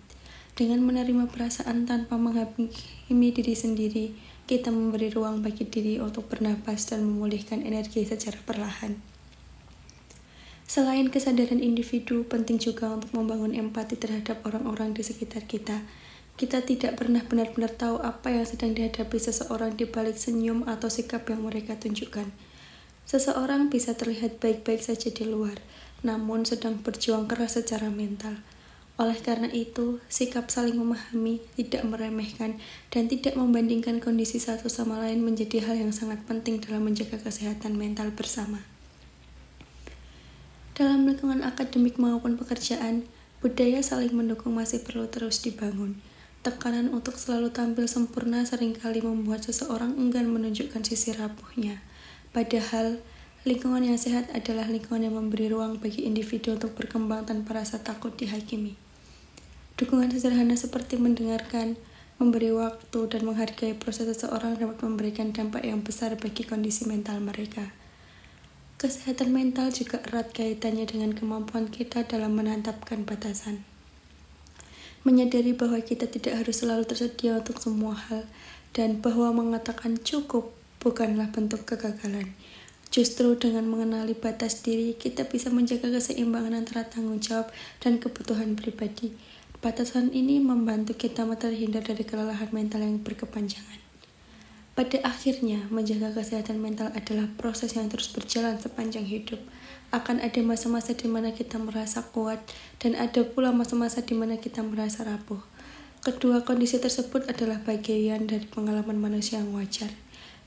Dengan menerima perasaan tanpa menghakimi diri sendiri, kita memberi ruang bagi diri untuk bernapas dan memulihkan energi secara perlahan. Selain kesadaran individu, penting juga untuk membangun empati terhadap orang-orang di sekitar kita. Kita tidak pernah benar-benar tahu apa yang sedang dihadapi seseorang di balik senyum atau sikap yang mereka tunjukkan. Seseorang bisa terlihat baik-baik saja di luar, namun sedang berjuang keras secara mental. Oleh karena itu, sikap saling memahami, tidak meremehkan, dan tidak membandingkan kondisi satu sama lain menjadi hal yang sangat penting dalam menjaga kesehatan mental bersama. Dalam lingkungan akademik maupun pekerjaan, budaya saling mendukung masih perlu terus dibangun. Tekanan untuk selalu tampil sempurna seringkali membuat seseorang enggan menunjukkan sisi rapuhnya. Padahal, lingkungan yang sehat adalah lingkungan yang memberi ruang bagi individu untuk berkembang tanpa rasa takut dihakimi. Dukungan sederhana seperti mendengarkan, memberi waktu, dan menghargai proses seseorang dapat memberikan dampak yang besar bagi kondisi mental mereka. Kesehatan mental juga erat kaitannya dengan kemampuan kita dalam menetapkan batasan. Menyadari bahwa kita tidak harus selalu tersedia untuk semua hal, dan bahwa mengatakan cukup bukanlah bentuk kegagalan. Justru dengan mengenali batas diri, kita bisa menjaga keseimbangan antara tanggung jawab dan kebutuhan pribadi. Batasan ini membantu kita terhindar dari kelelahan mental yang berkepanjangan. Pada akhirnya, menjaga kesehatan mental adalah proses yang terus berjalan sepanjang hidup. Akan ada masa-masa di mana kita merasa kuat, dan ada pula masa-masa di mana kita merasa rapuh. Kedua kondisi tersebut adalah bagian dari pengalaman manusia yang wajar.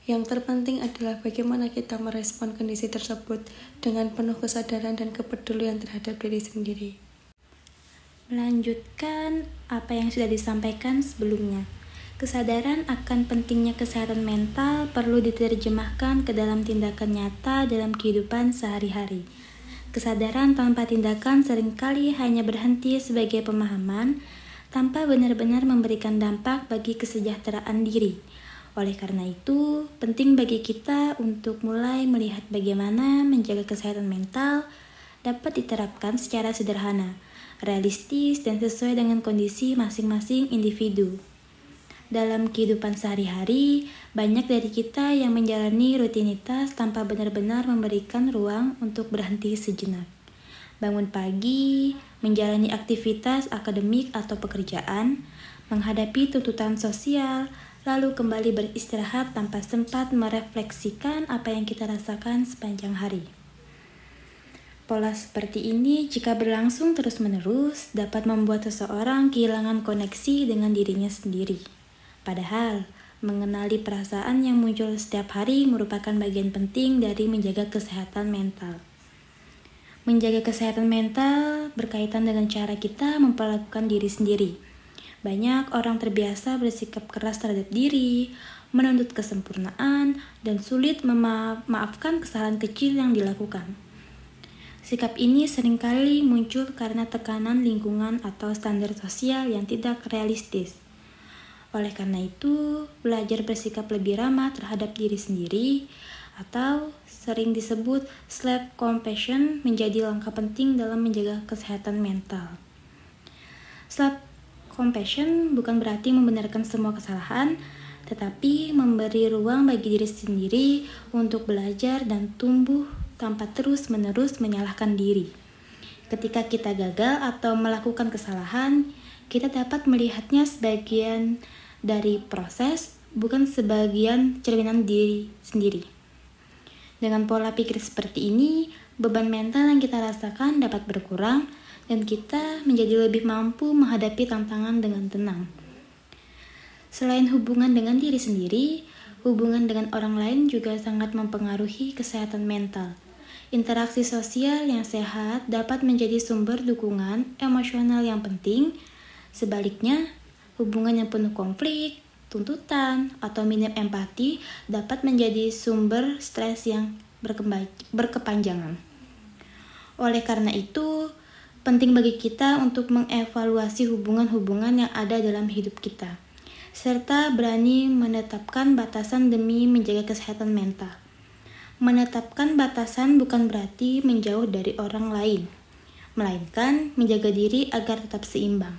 Yang terpenting adalah bagaimana kita merespon kondisi tersebut dengan penuh kesadaran dan kepedulian terhadap diri sendiri. Melanjutkan apa yang sudah disampaikan sebelumnya. Kesadaran akan pentingnya kesehatan mental perlu diterjemahkan ke dalam tindakan nyata dalam kehidupan sehari-hari. Kesadaran tanpa tindakan seringkali hanya berhenti sebagai pemahaman tanpa benar-benar memberikan dampak bagi kesejahteraan diri. Oleh karena itu, penting bagi kita untuk mulai melihat bagaimana menjaga kesehatan mental dapat diterapkan secara sederhana, realistis, dan sesuai dengan kondisi masing-masing individu. Dalam kehidupan sehari-hari, banyak dari kita yang menjalani rutinitas tanpa benar-benar memberikan ruang untuk berhenti sejenak. Bangun pagi, menjalani aktivitas akademik atau pekerjaan, menghadapi tuntutan sosial, lalu kembali beristirahat tanpa sempat merefleksikan apa yang kita rasakan sepanjang hari. Pola seperti ini jika berlangsung terus-menerus dapat membuat seseorang kehilangan koneksi dengan dirinya sendiri. Padahal, mengenali perasaan yang muncul setiap hari merupakan bagian penting dari menjaga kesehatan mental. Menjaga kesehatan mental berkaitan dengan cara kita memperlakukan diri sendiri. Banyak orang terbiasa bersikap keras terhadap diri, menuntut kesempurnaan, dan sulit memaafkan kesalahan kecil yang dilakukan. Sikap ini seringkali muncul karena tekanan lingkungan atau standar sosial yang tidak realistis. Oleh karena itu, belajar bersikap lebih ramah terhadap diri sendiri atau sering disebut self-compassion menjadi langkah penting dalam menjaga kesehatan mental. Self-compassion bukan berarti membenarkan semua kesalahan, tetapi memberi ruang bagi diri sendiri untuk belajar dan tumbuh tanpa terus-menerus menyalahkan diri. Ketika kita gagal atau melakukan kesalahan, kita dapat melihatnya sebagian dari proses, bukan sebagian cerminan diri sendiri. Dengan pola pikir seperti ini, beban mental yang kita rasakan dapat berkurang dan kita menjadi lebih mampu menghadapi tantangan dengan tenang. Selain hubungan dengan diri sendiri, hubungan dengan orang lain juga sangat mempengaruhi kesehatan mental. Interaksi sosial yang sehat dapat menjadi sumber dukungan emosional yang penting. Sebaliknya, hubungan yang penuh konflik, tuntutan, atau minim empati dapat menjadi sumber stres yang berkepanjangan. Oleh karena itu, penting bagi kita untuk mengevaluasi hubungan-hubungan yang ada dalam hidup kita, serta berani menetapkan batasan demi menjaga kesehatan mental. Menetapkan batasan bukan berarti menjauh dari orang lain, melainkan menjaga diri agar tetap seimbang.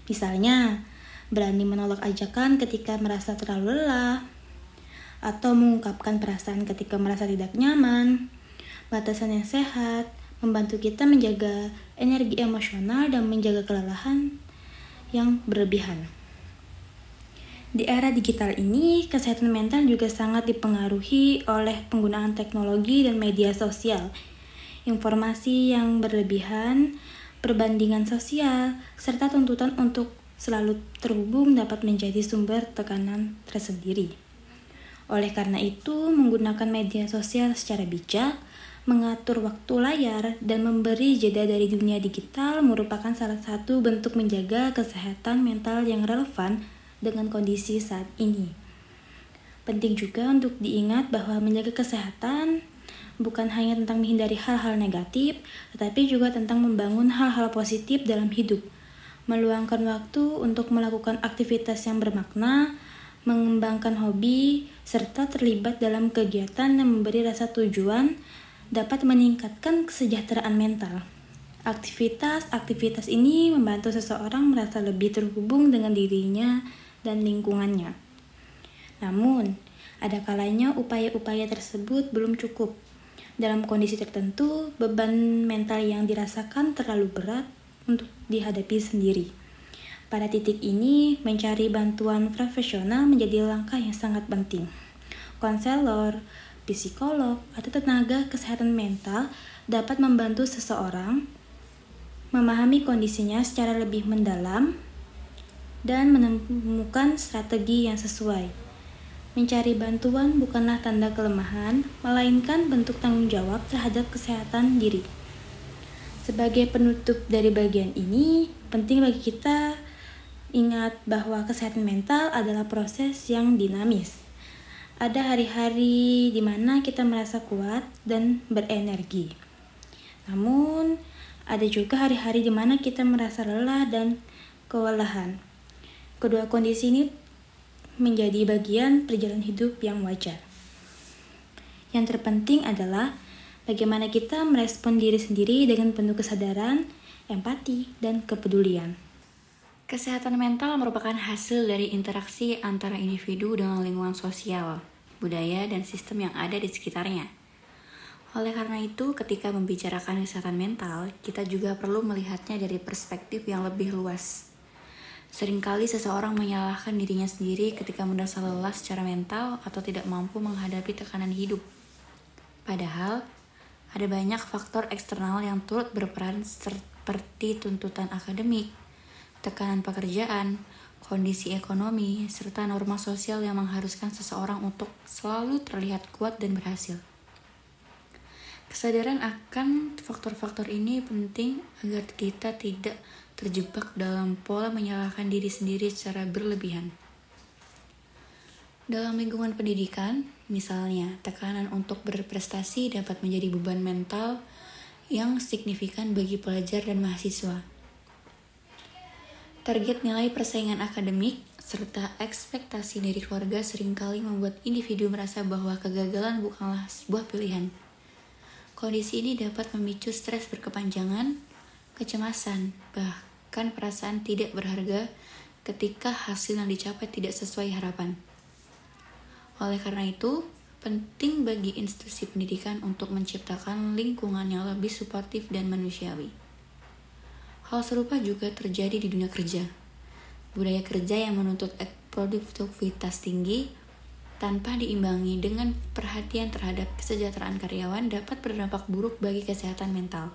Misalnya, berani menolak ajakan ketika merasa terlalu lelah, atau mengungkapkan perasaan ketika merasa tidak nyaman. Batasan yang sehat membantu kita menjaga energi emosional dan menjaga kelelahan yang berlebihan. Di era digital ini, kesehatan mental juga sangat dipengaruhi oleh penggunaan teknologi dan media sosial. Informasi yang berlebihan, perbandingan sosial, serta tuntutan untuk selalu terhubung dapat menjadi sumber tekanan tersendiri. Oleh karena itu, menggunakan media sosial secara bijak, mengatur waktu layar, dan memberi jeda dari dunia digital merupakan salah satu bentuk menjaga kesehatan mental yang relevan dengan kondisi saat ini. Penting juga untuk diingat bahwa menjaga kesehatan bukan hanya tentang menghindari hal-hal negatif, tetapi juga tentang membangun hal-hal positif dalam hidup. Meluangkan waktu untuk melakukan aktivitas yang bermakna, mengembangkan hobi, serta terlibat dalam kegiatan yang memberi rasa tujuan dapat meningkatkan kesejahteraan mental. Aktivitas-aktivitas ini membantu seseorang merasa lebih terhubung dengan dirinya dan lingkungannya. Namun, ada kalanya upaya-upaya tersebut belum cukup. Dalam kondisi tertentu, beban mental yang dirasakan terlalu berat untuk dihadapi sendiri. Pada titik ini, mencari bantuan profesional menjadi langkah yang sangat penting. Konselor, psikolog, atau tenaga kesehatan mental dapat membantu seseorang memahami kondisinya secara lebih mendalam dan menemukan strategi yang sesuai. Mencari bantuan bukanlah tanda kelemahan, melainkan bentuk tanggung jawab terhadap kesehatan diri. Sebagai penutup dari bagian ini, penting bagi kita ingat bahwa kesehatan mental adalah proses yang dinamis. Ada hari-hari di mana kita merasa kuat dan berenergi. Namun, ada juga hari-hari di mana kita merasa lelah dan kewalahan. Kedua kondisi ini menjadi bagian perjalanan hidup yang wajar. Yang terpenting adalah bagaimana kita merespon diri sendiri dengan penuh kesadaran, empati, dan kepedulian. Kesehatan mental merupakan hasil dari interaksi antara individu dengan lingkungan sosial, budaya, dan sistem yang ada di sekitarnya. Oleh karena itu, ketika membicarakan kesehatan mental, kita juga perlu melihatnya dari perspektif yang lebih luas. Seringkali seseorang menyalahkan dirinya sendiri ketika merasa lelah secara mental atau tidak mampu menghadapi tekanan hidup. Padahal, ada banyak faktor eksternal yang turut berperan seperti tuntutan akademik, tekanan pekerjaan, kondisi ekonomi, serta norma sosial yang mengharuskan seseorang untuk selalu terlihat kuat dan berhasil. Kesadaran akan faktor-faktor ini penting agar kita tidak terjebak dalam pola menyalahkan diri sendiri secara berlebihan. Dalam lingkungan pendidikan, misalnya, tekanan untuk berprestasi dapat menjadi beban mental yang signifikan bagi pelajar dan mahasiswa. Target nilai persaingan akademik serta ekspektasi dari keluarga seringkali membuat individu merasa bahwa kegagalan bukanlah sebuah pilihan. Kondisi ini dapat memicu stres berkepanjangan, kecemasan, bahkan perasaan tidak berharga ketika hasil yang dicapai tidak sesuai harapan. Oleh karena itu, penting bagi institusi pendidikan untuk menciptakan lingkungan yang lebih suportif dan manusiawi. Hal serupa juga terjadi di dunia kerja. Budaya kerja yang menuntut produktivitas tinggi tanpa diimbangi dengan perhatian terhadap kesejahteraan karyawan dapat berdampak buruk bagi kesehatan mental.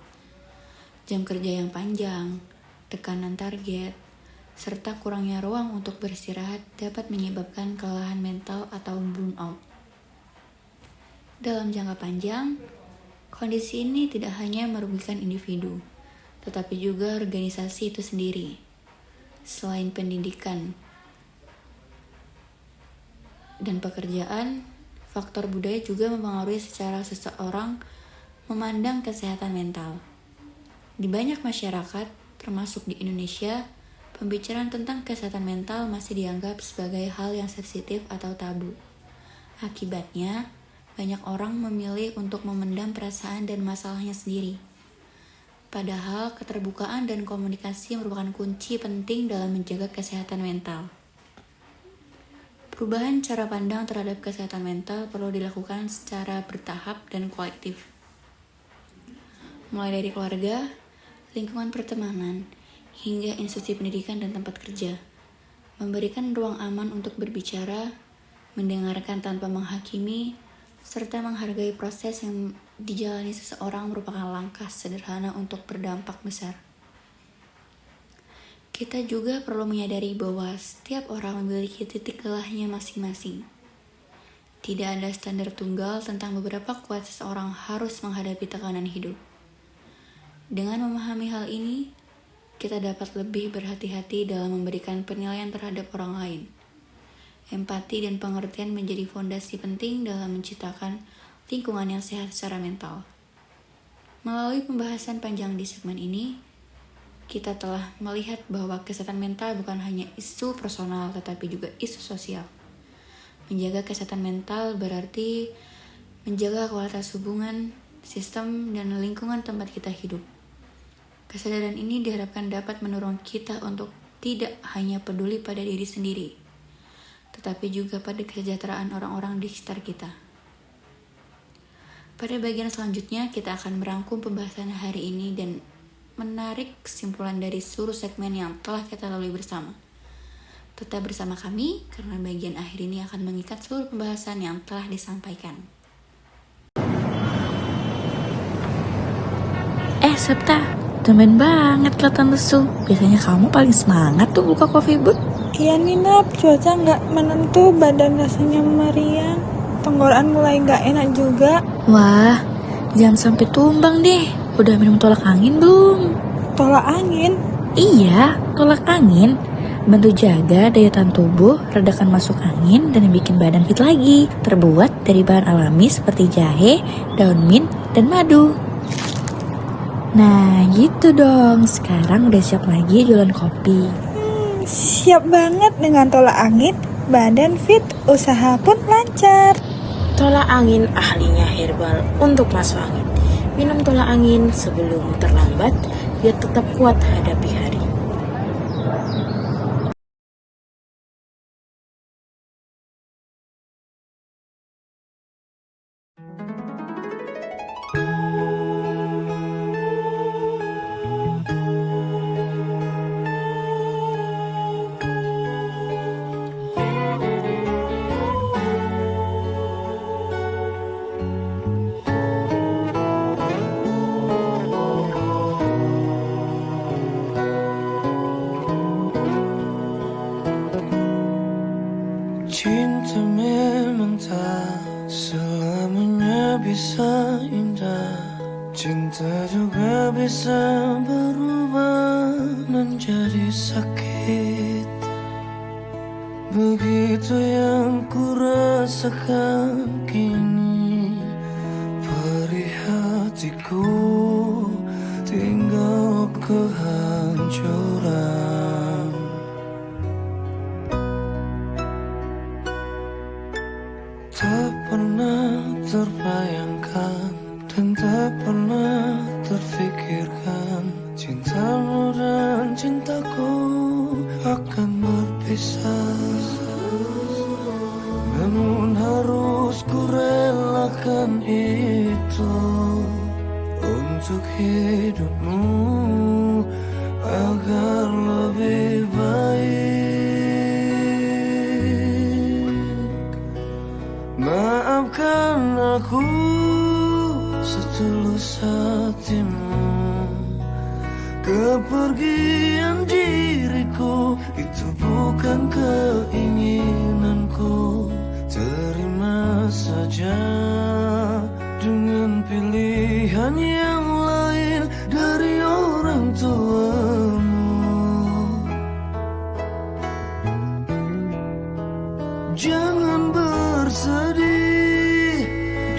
Jam kerja yang panjang, tekanan target, serta kurangnya ruang untuk beristirahat dapat menyebabkan kelelahan mental atau burnout. Dalam jangka panjang, kondisi ini tidak hanya merugikan individu, tetapi juga organisasi itu sendiri. Selain pendidikan dan pekerjaan, faktor budaya juga mempengaruhi secara seseorang memandang kesehatan mental. Di banyak masyarakat, termasuk di Indonesia, pembicaraan tentang kesehatan mental masih dianggap sebagai hal yang sensitif atau tabu. Akibatnya, banyak orang memilih untuk memendam perasaan dan masalahnya sendiri. Padahal keterbukaan dan komunikasi merupakan kunci penting dalam menjaga kesehatan mental. Perubahan cara pandang terhadap kesehatan mental perlu dilakukan secara bertahap dan kolektif. Mulai dari keluarga, lingkungan pertemanan, hingga institusi pendidikan dan tempat kerja. Memberikan ruang aman untuk berbicara, mendengarkan tanpa menghakimi, serta menghargai proses yang dijalani seseorang merupakan langkah sederhana untuk berdampak besar. Kita juga perlu menyadari bahwa setiap orang memiliki titik lelahnya masing-masing. Tidak ada standar tunggal tentang beberapa kuat seseorang harus menghadapi tekanan hidup. Dengan memahami hal ini, kita dapat lebih berhati-hati dalam memberikan penilaian terhadap orang lain. Empati dan pengertian menjadi fondasi penting dalam menciptakan lingkungan yang sehat secara mental. Melalui pembahasan panjang di segmen ini, kita telah melihat bahwa kesehatan mental bukan hanya isu personal tetapi juga isu sosial. Menjaga kesehatan mental berarti menjaga kualitas hubungan, sistem, dan lingkungan tempat kita hidup. Kesadaran ini diharapkan dapat mendorong kita untuk tidak hanya peduli pada diri sendiri, tetapi juga pada kesejahteraan orang-orang di sekitar kita. Pada bagian selanjutnya, kita akan merangkum pembahasan hari ini dan menarik kesimpulan dari seluruh segmen yang telah kita lalui bersama. Tetap bersama kami, karena bagian akhir ini akan mengikat seluruh pembahasan yang telah disampaikan. Septa, tumben banget kelihatan lesu. Biasanya kamu paling semangat tuh buka coffee booth. Iya Nina, cuaca nggak menentu, badan rasanya meriang, tenggorokan mulai nggak enak juga. Wah, jangan sampai tumbang deh. Udah minum tolak angin belum? Tolak angin? Iya, tolak angin. Bantu jaga daya tahan tubuh, redakan masuk angin, dan bikin badan fit lagi. Terbuat dari bahan alami seperti jahe, daun mint, dan madu. Nah, gitu dong. Sekarang udah siap lagi jualan kopi. Siap banget dengan tolak angin, badan fit, usaha pun lancar. Tolak angin ahlinya herbal untuk masuk angin. Minum tolak angin sebelum terlambat, biar tetap kuat hadapi hari. Cinta memang tak selamanya bisa indah. Cinta juga bisa berubah menjadi sakit. Begitu yang ku rasakan kini. Perih hatiku tinggal kehancuran. Tak pernah terbayangkan dan tak pernah terfikirkan cintamu dan cintaku akan berpisah. Namun harus ku relakan itu untuk hidupmu agar lebih baik. Maafkan aku setulus hatimu. Kepergian diriku itu bukan keinginanku. Terima saja dengan pilihan yang lain dari orang tuamu. Jangan bersedih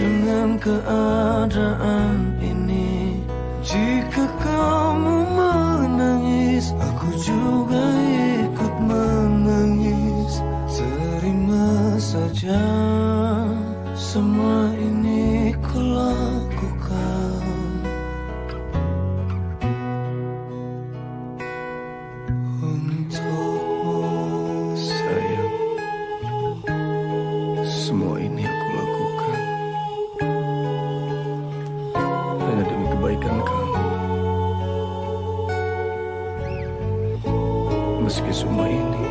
dengan keadaan ini. Jika kamu menangis, aku juga ikut menangis. Terima saja semua ini kulakukan untukmu, sayang. Semua ini aku lakukan hanya demi kebaikan kamu. Meski semua ini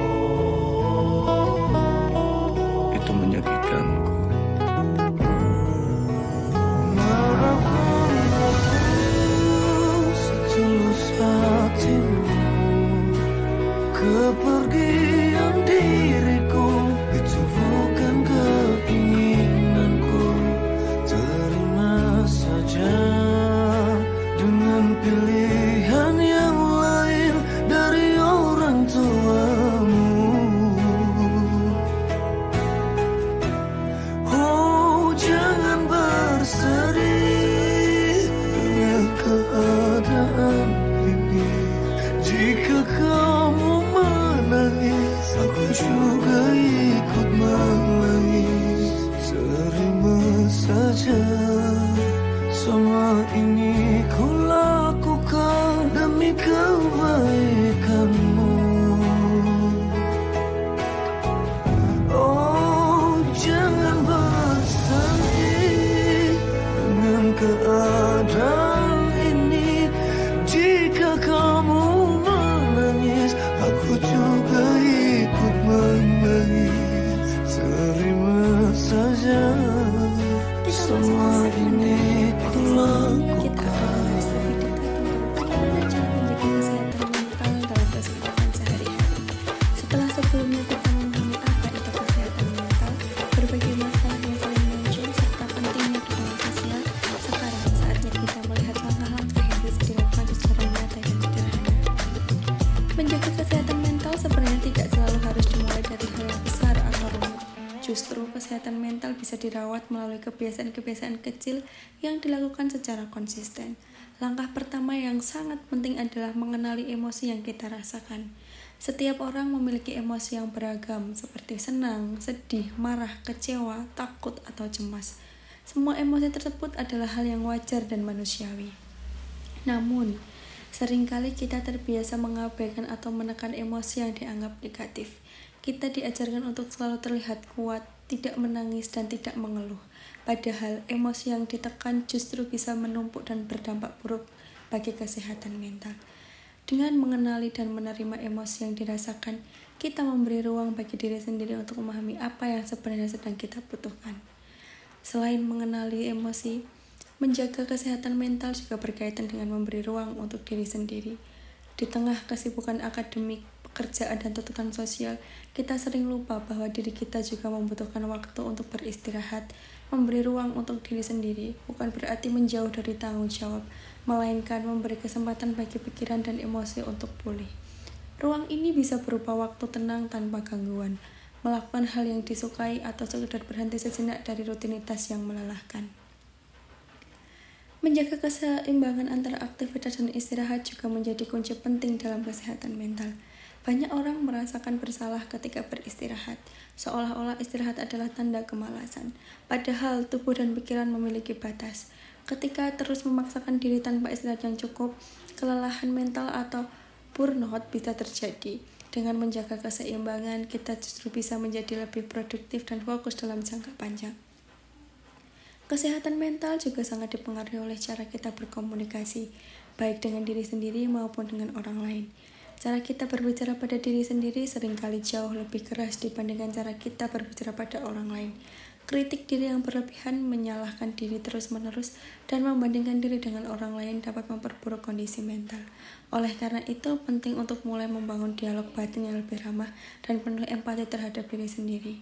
itu menyakitkanku. Maafkan aku setulus hatimu. Kepergian diriku itu bukan keinginanku. Terima saja dengan pilihan yang lain dari orang tuamu. Oh, jangan bersedih dengan keadaan ini. Jika kamu menangis, aku juga ikut menangis. Terima saja semua ini kulakukan demi kebaikanmu. Oh, jangan bersedih dengan keadaan ini. Jika kamu menangis, aku juga ikut menangis. Terima saja semua ini kulakukan. Setelah sebelumnya kita memahami apa itu kesehatan mental, berbagai masalah yang sering muncul, serta pentingnya dukungan sosial, sekarang saatnya kita melihat langkah-langkah yang bisa dilakukan secara nyata dan sederhana. Menjaga kesehatan mental sebenarnya tidak selalu harus dimulai dari hal yang besar atau rumit. Justru kesehatan mental bisa dirawat melalui kebiasaan-kebiasaan kecil yang dilakukan secara konsisten. Langkah pertama yang sangat penting adalah mengenali emosi yang kita rasakan. Setiap orang memiliki emosi yang beragam, seperti senang, sedih, marah, kecewa, takut, atau cemas. Semua emosi tersebut adalah hal yang wajar dan manusiawi. Namun, seringkali kita terbiasa mengabaikan atau menekan emosi yang dianggap negatif. Kita diajarkan untuk selalu terlihat kuat, tidak menangis, dan tidak mengeluh. Padahal emosi yang ditekan justru bisa menumpuk dan berdampak buruk bagi kesehatan mental. Dengan mengenali dan menerima emosi yang dirasakan, kita memberi ruang bagi diri sendiri untuk memahami apa yang sebenarnya sedang kita butuhkan. Selain mengenali emosi, menjaga kesehatan mental juga berkaitan dengan memberi ruang untuk diri sendiri. Di tengah kesibukan akademik, pekerjaan, dan tuntutan sosial, kita sering lupa bahwa diri kita juga membutuhkan waktu untuk beristirahat. Memberi ruang untuk diri sendiri bukan berarti menjauh dari tanggung jawab, melainkan memberi kesempatan bagi pikiran dan emosi untuk pulih. Ruang ini bisa berupa waktu tenang tanpa gangguan, melakukan hal yang disukai, atau sekedar berhenti sejenak dari rutinitas yang melelahkan. Menjaga keseimbangan antara aktivitas dan istirahat juga menjadi kunci penting dalam kesehatan mental. Banyak orang merasakan bersalah ketika beristirahat, seolah-olah istirahat adalah tanda kemalasan. Padahal tubuh dan pikiran memiliki batas. Ketika terus memaksakan diri tanpa istirahat yang cukup, kelelahan mental atau burnout bisa terjadi. Dengan menjaga keseimbangan, kita justru bisa menjadi lebih produktif dan fokus dalam jangka panjang. Kesehatan mental juga sangat dipengaruhi oleh cara kita berkomunikasi, baik dengan diri sendiri maupun dengan orang lain. Cara kita berbicara pada diri sendiri seringkali jauh lebih keras dibandingkan cara kita berbicara pada orang lain. Kritik diri yang berlebihan, menyalahkan diri terus-menerus, dan membandingkan diri dengan orang lain dapat memperburuk kondisi mental. Oleh karena itu, penting untuk mulai membangun dialog batin yang lebih ramah dan penuh empati terhadap diri sendiri.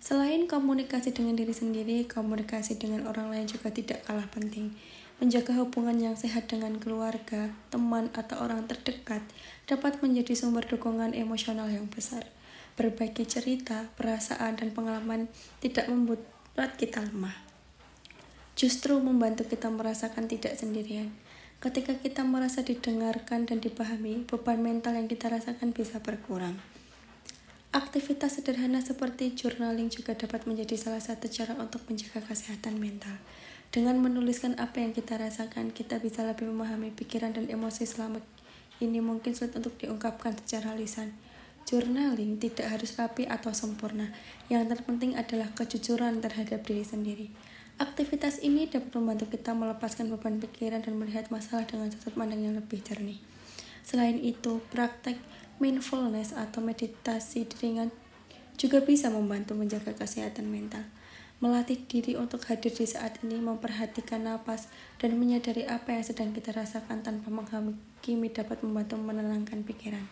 Selain komunikasi dengan diri sendiri, komunikasi dengan orang lain juga tidak kalah penting. Menjaga hubungan yang sehat dengan keluarga, teman, atau orang terdekat dapat menjadi sumber dukungan emosional yang besar. Berbagi cerita, perasaan, dan pengalaman tidak membuat kita lemah. Justru membantu kita merasakan tidak sendirian. Ketika kita merasa didengarkan dan dipahami, beban mental yang kita rasakan bisa berkurang. Aktivitas sederhana seperti journaling juga dapat menjadi salah satu cara untuk menjaga kesehatan mental. Dengan menuliskan apa yang kita rasakan, kita bisa lebih memahami pikiran dan emosi selama ini mungkin sulit untuk diungkapkan secara lisan. Journaling tidak harus rapi atau sempurna. Yang terpenting adalah kejujuran terhadap diri sendiri. Aktivitas ini dapat membantu kita melepaskan beban pikiran dan melihat masalah dengan sudut pandang yang lebih jernih. Selain itu, praktek mindfulness atau meditasi ringan juga bisa membantu menjaga kesehatan mental. Melatih diri untuk hadir di saat ini, memperhatikan napas, dan menyadari apa yang sedang kita rasakan tanpa menghakimi dapat membantu menenangkan pikiran.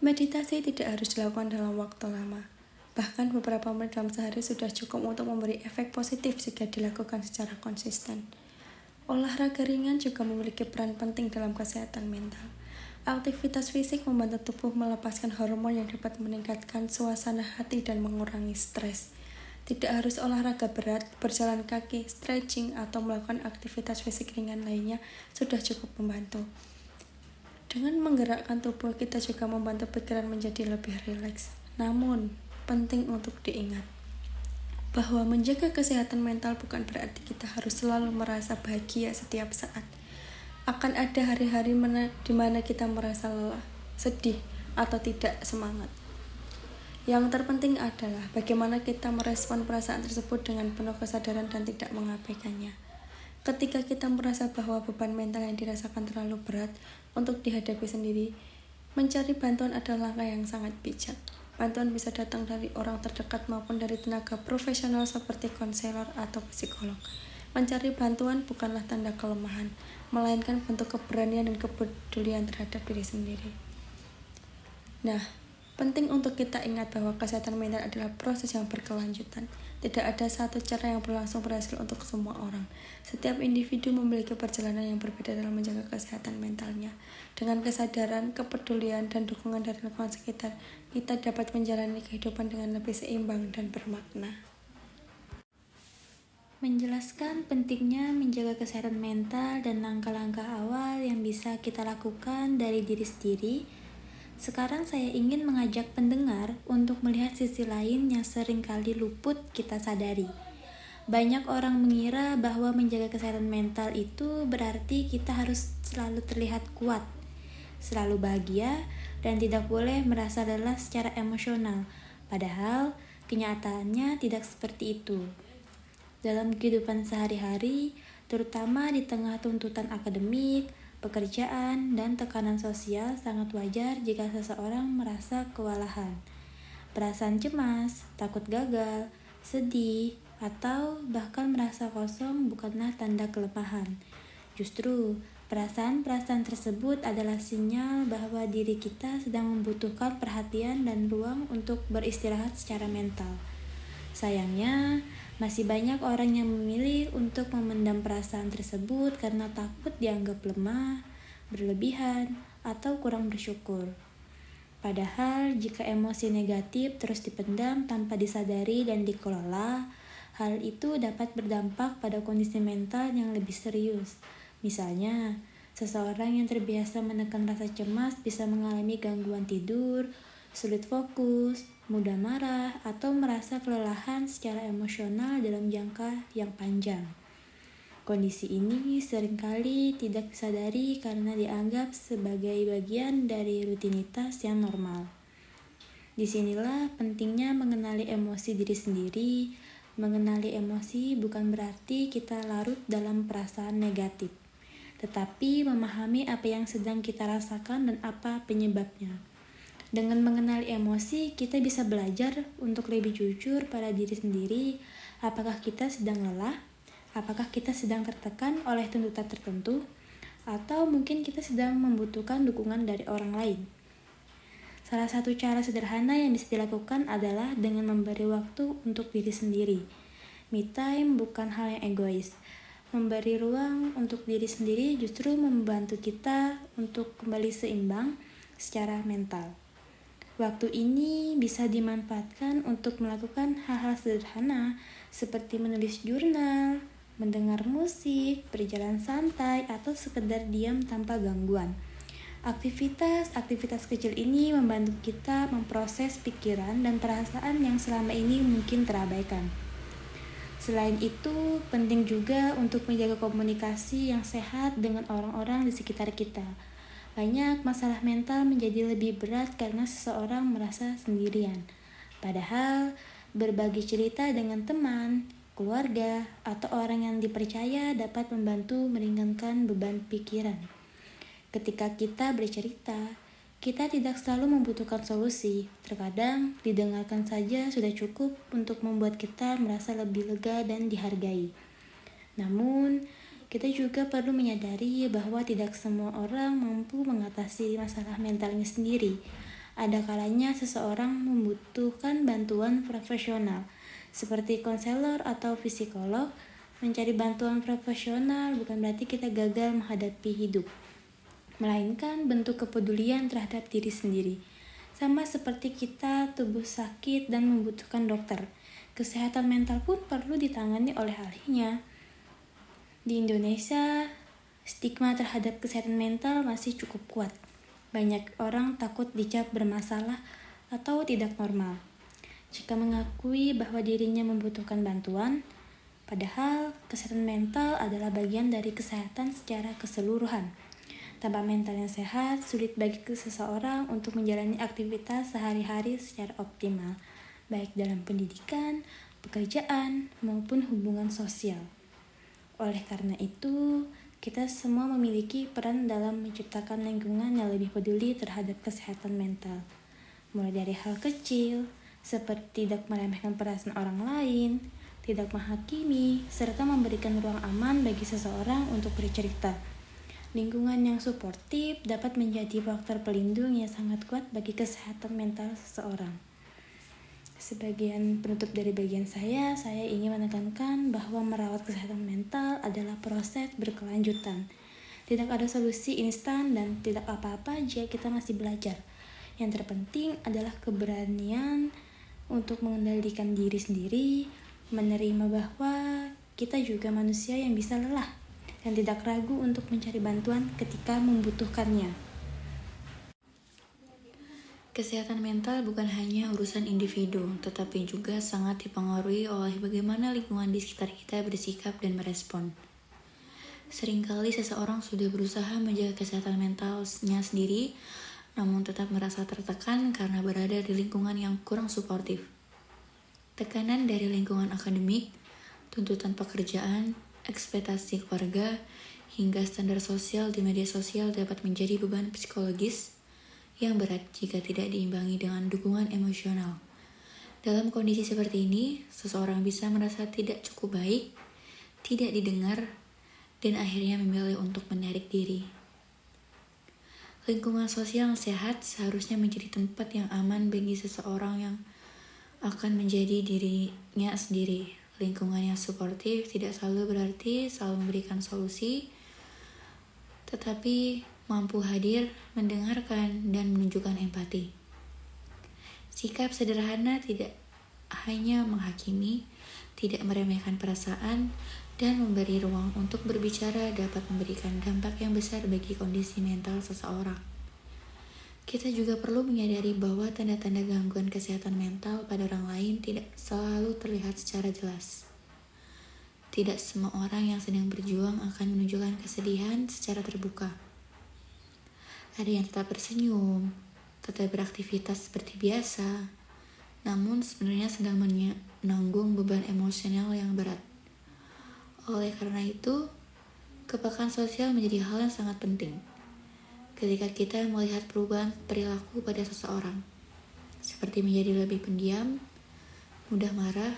Meditasi tidak harus dilakukan dalam waktu lama. Bahkan beberapa menit dalam sehari sudah cukup untuk memberi efek positif jika dilakukan secara konsisten. Olahraga ringan juga memiliki peran penting dalam kesehatan mental. Aktivitas fisik membantu tubuh melepaskan hormon yang dapat meningkatkan suasana hati dan mengurangi stres. Tidak harus olahraga berat, berjalan kaki, stretching, atau melakukan aktivitas fisik ringan lainnya sudah cukup membantu. Dengan menggerakkan tubuh, kita juga membantu pikiran menjadi lebih rileks. Namun, penting untuk diingat bahwa menjaga kesehatan mental bukan berarti kita harus selalu merasa bahagia setiap saat. Akan ada hari-hari di mana kita merasa lelah, sedih, atau tidak semangat. Yang terpenting adalah bagaimana kita merespon perasaan tersebut dengan penuh kesadaran dan tidak mengabaikannya. Ketika kita merasa bahwa beban mental yang dirasakan terlalu berat untuk dihadapi sendiri, mencari bantuan adalah langkah yang sangat bijak. Bantuan bisa datang dari orang terdekat maupun dari tenaga profesional seperti konselor atau psikolog. Mencari bantuan bukanlah tanda kelemahan, melainkan bentuk keberanian dan kepedulian terhadap diri sendiri. Nah, penting untuk kita ingat bahwa kesehatan mental adalah proses yang berkelanjutan. Tidak ada satu cara yang berlangsung berhasil untuk semua orang. Setiap individu memiliki perjalanan yang berbeda dalam menjaga kesehatan mentalnya. Dengan kesadaran, kepedulian, dan dukungan dari lingkungan sekitar, kita dapat menjalani kehidupan dengan lebih seimbang dan bermakna. Menjelaskan pentingnya menjaga kesehatan mental dan langkah-langkah awal yang bisa kita lakukan dari diri sendiri, sekarang saya ingin mengajak pendengar untuk melihat sisi lain yang seringkali luput kita sadari. Banyak orang mengira bahwa menjaga kesehatan mental itu berarti kita harus selalu terlihat kuat, selalu bahagia, dan tidak boleh merasa lelah secara emosional. Padahal, kenyataannya tidak seperti itu. Dalam kehidupan sehari-hari, terutama di tengah tuntutan akademik, pekerjaan, dan tekanan sosial, sangat wajar jika seseorang merasa kewalahan. Perasaan cemas, takut gagal, sedih, atau bahkan merasa kosong bukanlah tanda kelemahan. Justru, perasaan-perasaan tersebut adalah sinyal bahwa diri kita sedang membutuhkan perhatian dan ruang untuk beristirahat secara mental. Sayangnya, masih banyak orang yang memilih untuk memendam perasaan tersebut karena takut dianggap lemah, berlebihan, atau kurang bersyukur. Padahal, jika emosi negatif terus dipendam tanpa disadari dan dikelola, hal itu dapat berdampak pada kondisi mental yang lebih serius. Misalnya, seseorang yang terbiasa menekan rasa cemas bisa mengalami gangguan tidur, sulit fokus, mudah marah, atau merasa kelelahan secara emosional dalam jangka yang panjang. Kondisi ini seringkali tidak disadari karena dianggap sebagai bagian dari rutinitas yang normal. Disinilah pentingnya mengenali emosi diri sendiri. Mengenali emosi bukan berarti kita larut dalam perasaan negatif, tetapi memahami apa yang sedang kita rasakan dan apa penyebabnya. Dengan mengenali emosi, kita bisa belajar untuk lebih jujur pada diri sendiri. Apakah kita sedang lelah? Apakah kita sedang tertekan oleh tuntutan tertentu? Atau mungkin kita sedang membutuhkan dukungan dari orang lain? Salah satu cara sederhana yang bisa dilakukan adalah dengan memberi waktu untuk diri sendiri. Me time bukan hal yang egois. Memberi ruang untuk diri sendiri justru membantu kita untuk kembali seimbang secara mental. Waktu ini bisa dimanfaatkan untuk melakukan hal-hal sederhana seperti menulis jurnal, mendengar musik, berjalan santai, atau sekedar diam tanpa gangguan. Aktivitas kecil ini membantu kita memproses pikiran dan perasaan yang selama ini mungkin terabaikan. Selain itu, penting juga untuk menjaga komunikasi yang sehat dengan orang-orang di sekitar kita. Banyak masalah mental menjadi lebih berat karena seseorang merasa sendirian. Padahal, berbagi cerita dengan teman, keluarga, atau orang yang dipercaya dapat membantu meringankan beban pikiran. Ketika kita bercerita, kita tidak selalu membutuhkan solusi. Terkadang, didengarkan saja sudah cukup untuk membuat kita merasa lebih lega dan dihargai. Namun, kita juga perlu menyadari bahwa tidak semua orang mampu mengatasi masalah mentalnya sendiri. Ada kalanya seseorang membutuhkan bantuan profesional, seperti konselor atau psikolog. Mencari bantuan profesional bukan berarti kita gagal menghadapi hidup, melainkan bentuk kepedulian terhadap diri sendiri. Sama seperti kita tubuh sakit dan membutuhkan dokter, kesehatan mental pun perlu ditangani oleh ahlinya. Di Indonesia, stigma terhadap kesehatan mental masih cukup kuat. Banyak orang takut dicap bermasalah atau tidak normal jika mengakui bahwa dirinya membutuhkan bantuan, padahal kesehatan mental adalah bagian dari kesehatan secara keseluruhan. Tanpa mental yang sehat, sulit bagi seseorang untuk menjalani aktivitas sehari-hari secara optimal, baik dalam pendidikan, pekerjaan, maupun hubungan sosial. Oleh karena itu, kita semua memiliki peran dalam menciptakan lingkungan yang lebih peduli terhadap kesehatan mental. Mulai dari hal kecil, seperti tidak meremehkan perasaan orang lain, tidak menghakimi, serta memberikan ruang aman bagi seseorang untuk bercerita. Lingkungan yang suportif dapat menjadi faktor pelindung yang sangat kuat bagi kesehatan mental seseorang. Sebagian penutup dari bagian saya ingin menekankan bahwa merawat kesehatan mental adalah proses berkelanjutan. Tidak ada solusi instan dan tidak apa-apa jika kita masih belajar. Yang terpenting adalah keberanian untuk mengendalikan diri sendiri, menerima bahwa kita juga manusia yang bisa lelah, dan tidak ragu untuk mencari bantuan ketika membutuhkannya. Kesehatan mental bukan hanya urusan individu, tetapi juga sangat dipengaruhi oleh bagaimana lingkungan di sekitar kita bersikap dan merespon. Seringkali seseorang sudah berusaha menjaga kesehatan mentalnya sendiri, namun tetap merasa tertekan karena berada di lingkungan yang kurang suportif. Tekanan dari lingkungan akademik, tuntutan pekerjaan, ekspektasi keluarga, hingga standar sosial di media sosial dapat menjadi beban psikologis yang berat jika tidak diimbangi dengan dukungan emosional. Dalam kondisi seperti ini, seseorang bisa merasa tidak cukup baik, tidak didengar, dan akhirnya memilih untuk menarik diri. Lingkungan sosial yang sehat seharusnya menjadi tempat yang aman bagi seseorang yang akan menjadi dirinya sendiri. Lingkungan yang suportif tidak selalu berarti selalu memberikan solusi, tetapi mampu hadir, mendengarkan, dan menunjukkan empati. Sikap sederhana tidak hanya menghakimi, tidak meremehkan perasaan, dan memberi ruang untuk berbicara dapat memberikan dampak yang besar bagi kondisi mental seseorang. Kita juga perlu menyadari bahwa tanda-tanda gangguan kesehatan mental pada orang lain tidak selalu terlihat secara jelas. Tidak semua orang yang sedang berjuang akan menunjukkan kesedihan secara terbuka. Ada yang tetap bersenyum, tetap beraktivitas seperti biasa, namun sebenarnya sedang menanggung beban emosional yang berat. Oleh karena itu, kepekaan sosial menjadi hal yang sangat penting. ketika kita melihat perubahan perilaku pada seseorang, seperti menjadi lebih pendiam, mudah marah,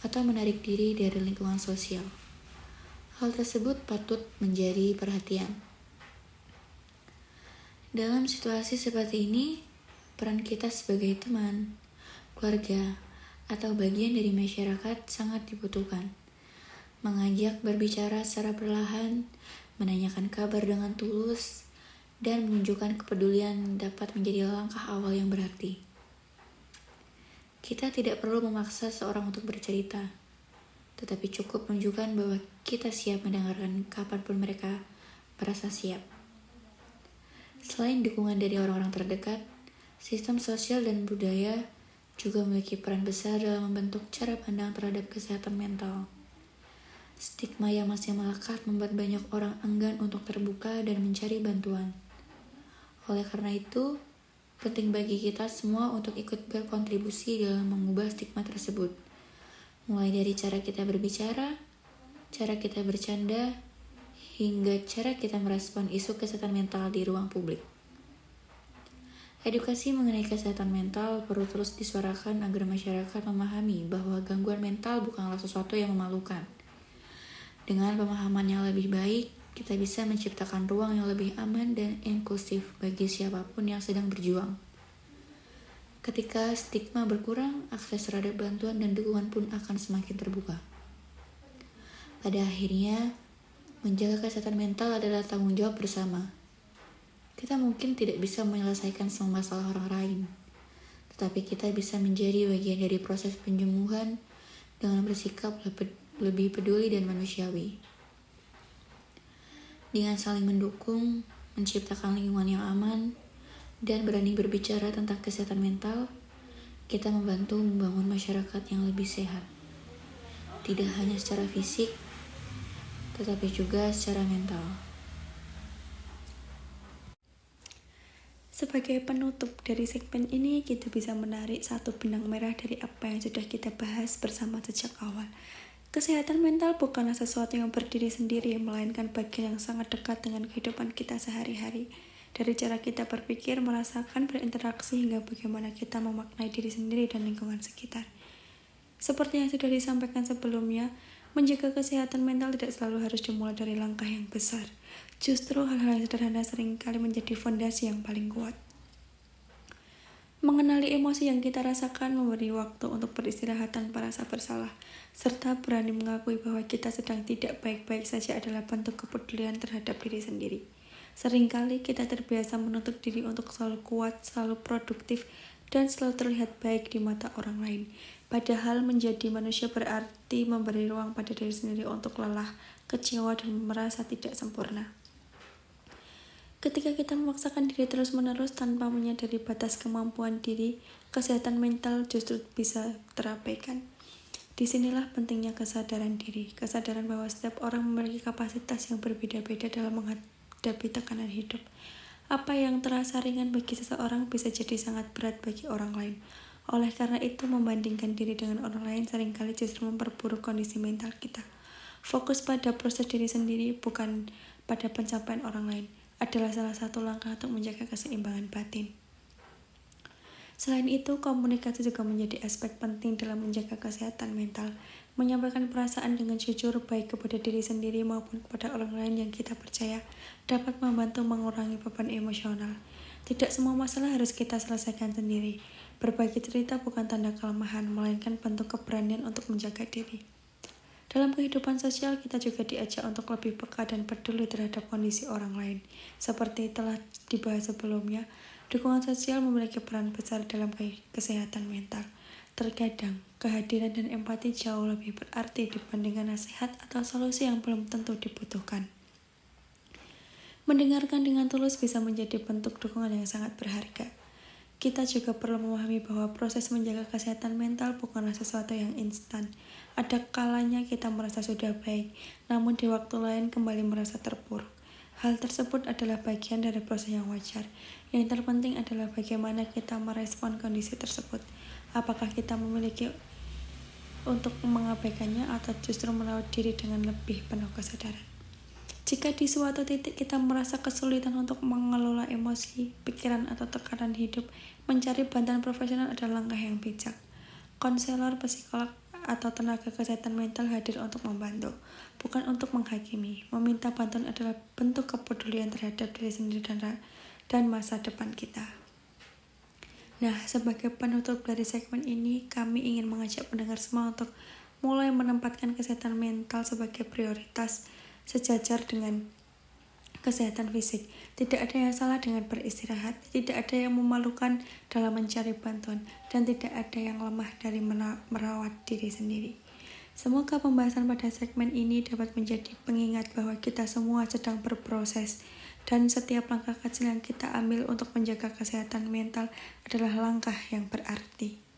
atau menarik diri dari lingkungan sosial. Hal tersebut patut menjadi perhatian. Dalam situasi seperti ini, peran kita sebagai teman, keluarga, atau bagian dari masyarakat sangat dibutuhkan. Mengajak berbicara secara perlahan, menanyakan kabar dengan tulus, dan menunjukkan kepedulian dapat menjadi langkah awal yang berarti. Kita tidak perlu memaksa seorang untuk bercerita, tetapi cukup menunjukkan bahwa kita siap mendengarkan kapanpun mereka merasa siap. Selain dukungan dari orang-orang terdekat, sistem sosial dan budaya juga memiliki peran besar dalam membentuk cara pandang terhadap kesehatan mental. Stigma yang masih melekat membuat banyak orang enggan untuk terbuka dan mencari bantuan. Oleh karena itu, penting bagi kita semua untuk ikut berkontribusi dalam mengubah stigma tersebut. Mulai dari cara kita berbicara, cara kita bercanda, hingga cara kita merespon isu kesehatan mental di ruang publik. Edukasi mengenai kesehatan mental perlu terus disuarakan agar masyarakat memahami bahwa gangguan mental bukanlah sesuatu yang memalukan. Dengan pemahaman yang lebih baik, kita bisa menciptakan ruang yang lebih aman dan inklusif bagi siapapun yang sedang berjuang. Ketika stigma berkurang, akses terhadap bantuan dan dukungan pun akan semakin terbuka. Pada akhirnya, menjaga kesehatan mental adalah tanggung jawab bersama. Kita mungkin tidak bisa menyelesaikan semua masalah orang lain, tetapi kita bisa menjadi bagian dari proses penyembuhan dengan bersikap lebih peduli dan manusiawi. Dengan saling mendukung, menciptakan lingkungan yang aman, dan berani berbicara tentang kesehatan mental, kita membantu membangun masyarakat yang lebih sehat. Tidak hanya secara fisik, tetapi juga secara mental. Sebagai penutup dari segmen ini, kita bisa menarik satu benang merah dari apa yang sudah kita bahas bersama sejak awal. Kesehatan mental bukanlah sesuatu yang berdiri sendiri, melainkan bagian yang sangat dekat dengan kehidupan kita sehari-hari. Dari cara kita berpikir, merasakan, berinteraksi, hingga bagaimana kita memaknai diri sendiri dan lingkungan sekitar. Seperti yang sudah disampaikan sebelumnya, menjaga kesehatan mental tidak selalu harus dimulai dari langkah yang besar. Justru hal-hal yang sederhana seringkali menjadi fondasi yang paling kuat. Mengenali emosi yang kita rasakan, memberi waktu untuk beristirahat tanpa rasa bersalah, serta berani mengakui bahwa kita sedang tidak baik-baik saja adalah bentuk kepedulian terhadap diri sendiri. Seringkali kita terbiasa menuntut diri untuk selalu kuat, selalu produktif, dan selalu terlihat baik di mata orang lain. Padahal menjadi manusia berarti memberi ruang pada diri sendiri untuk lelah, kecewa, dan merasa tidak sempurna. Ketika kita memaksakan diri terus-menerus tanpa menyadari batas kemampuan diri, kesehatan mental justru bisa terabaikan. Disinilah pentingnya kesadaran diri, kesadaran bahwa setiap orang memiliki kapasitas yang berbeda-beda dalam menghadapi tekanan hidup. Apa yang terasa ringan bagi seseorang bisa jadi sangat berat bagi orang lain. Oleh karena itu, membandingkan diri dengan orang lain seringkali justru memperburuk kondisi mental kita. Fokus pada proses diri sendiri, bukan pada pencapaian orang lain, adalah salah satu langkah untuk menjaga keseimbangan batin. Selain itu, komunikasi juga menjadi aspek penting dalam menjaga kesehatan mental. Menyampaikan perasaan dengan jujur, baik kepada diri sendiri maupun kepada orang lain yang kita percaya, dapat membantu mengurangi beban emosional. Tidak semua masalah harus kita selesaikan sendiri. Berbagi cerita bukan tanda kelemahan, melainkan bentuk keberanian untuk menjaga diri. Dalam kehidupan sosial, kita juga diajak untuk lebih peka dan peduli terhadap kondisi orang lain. Seperti telah dibahas sebelumnya, dukungan sosial memiliki peran besar dalam kesehatan mental. Terkadang, kehadiran dan empati jauh lebih berarti dibandingkan nasihat atau solusi yang belum tentu dibutuhkan. Mendengarkan dengan tulus bisa menjadi bentuk dukungan yang sangat berharga. Kita juga perlu memahami bahwa proses menjaga kesehatan mental bukanlah sesuatu yang instan. Ada kalanya kita merasa sudah baik, namun di waktu lain kembali merasa terpuruk. Hal tersebut adalah bagian dari proses yang wajar. Yang terpenting adalah bagaimana kita merespon kondisi tersebut. Apakah kita memiliki untuk mengabaikannya atau justru merawat diri dengan lebih penuh kesadaran. Jika di suatu titik kita merasa kesulitan untuk mengelola emosi, pikiran, atau tekanan hidup, mencari bantuan profesional adalah langkah yang bijak. Konselor, psikolog, atau tenaga kesehatan mental hadir untuk membantu, bukan untuk menghakimi. Meminta bantuan adalah bentuk kepedulian terhadap diri sendiri dan masa depan kita. Nah, sebagai penutup dari segmen ini, kami ingin mengajak pendengar semua untuk mulai menempatkan kesehatan mental sebagai prioritas sejajar dengan kesehatan fisik. Tidak ada yang salah dengan beristirahat, tidak ada yang memalukan dalam mencari bantuan, dan tidak ada yang lemah dari merawat diri sendiri. Semoga pembahasan pada segmen ini dapat menjadi pengingat bahwa kita semua sedang berproses, dan setiap langkah kecil yang kita ambil untuk menjaga kesehatan mental adalah langkah yang berarti.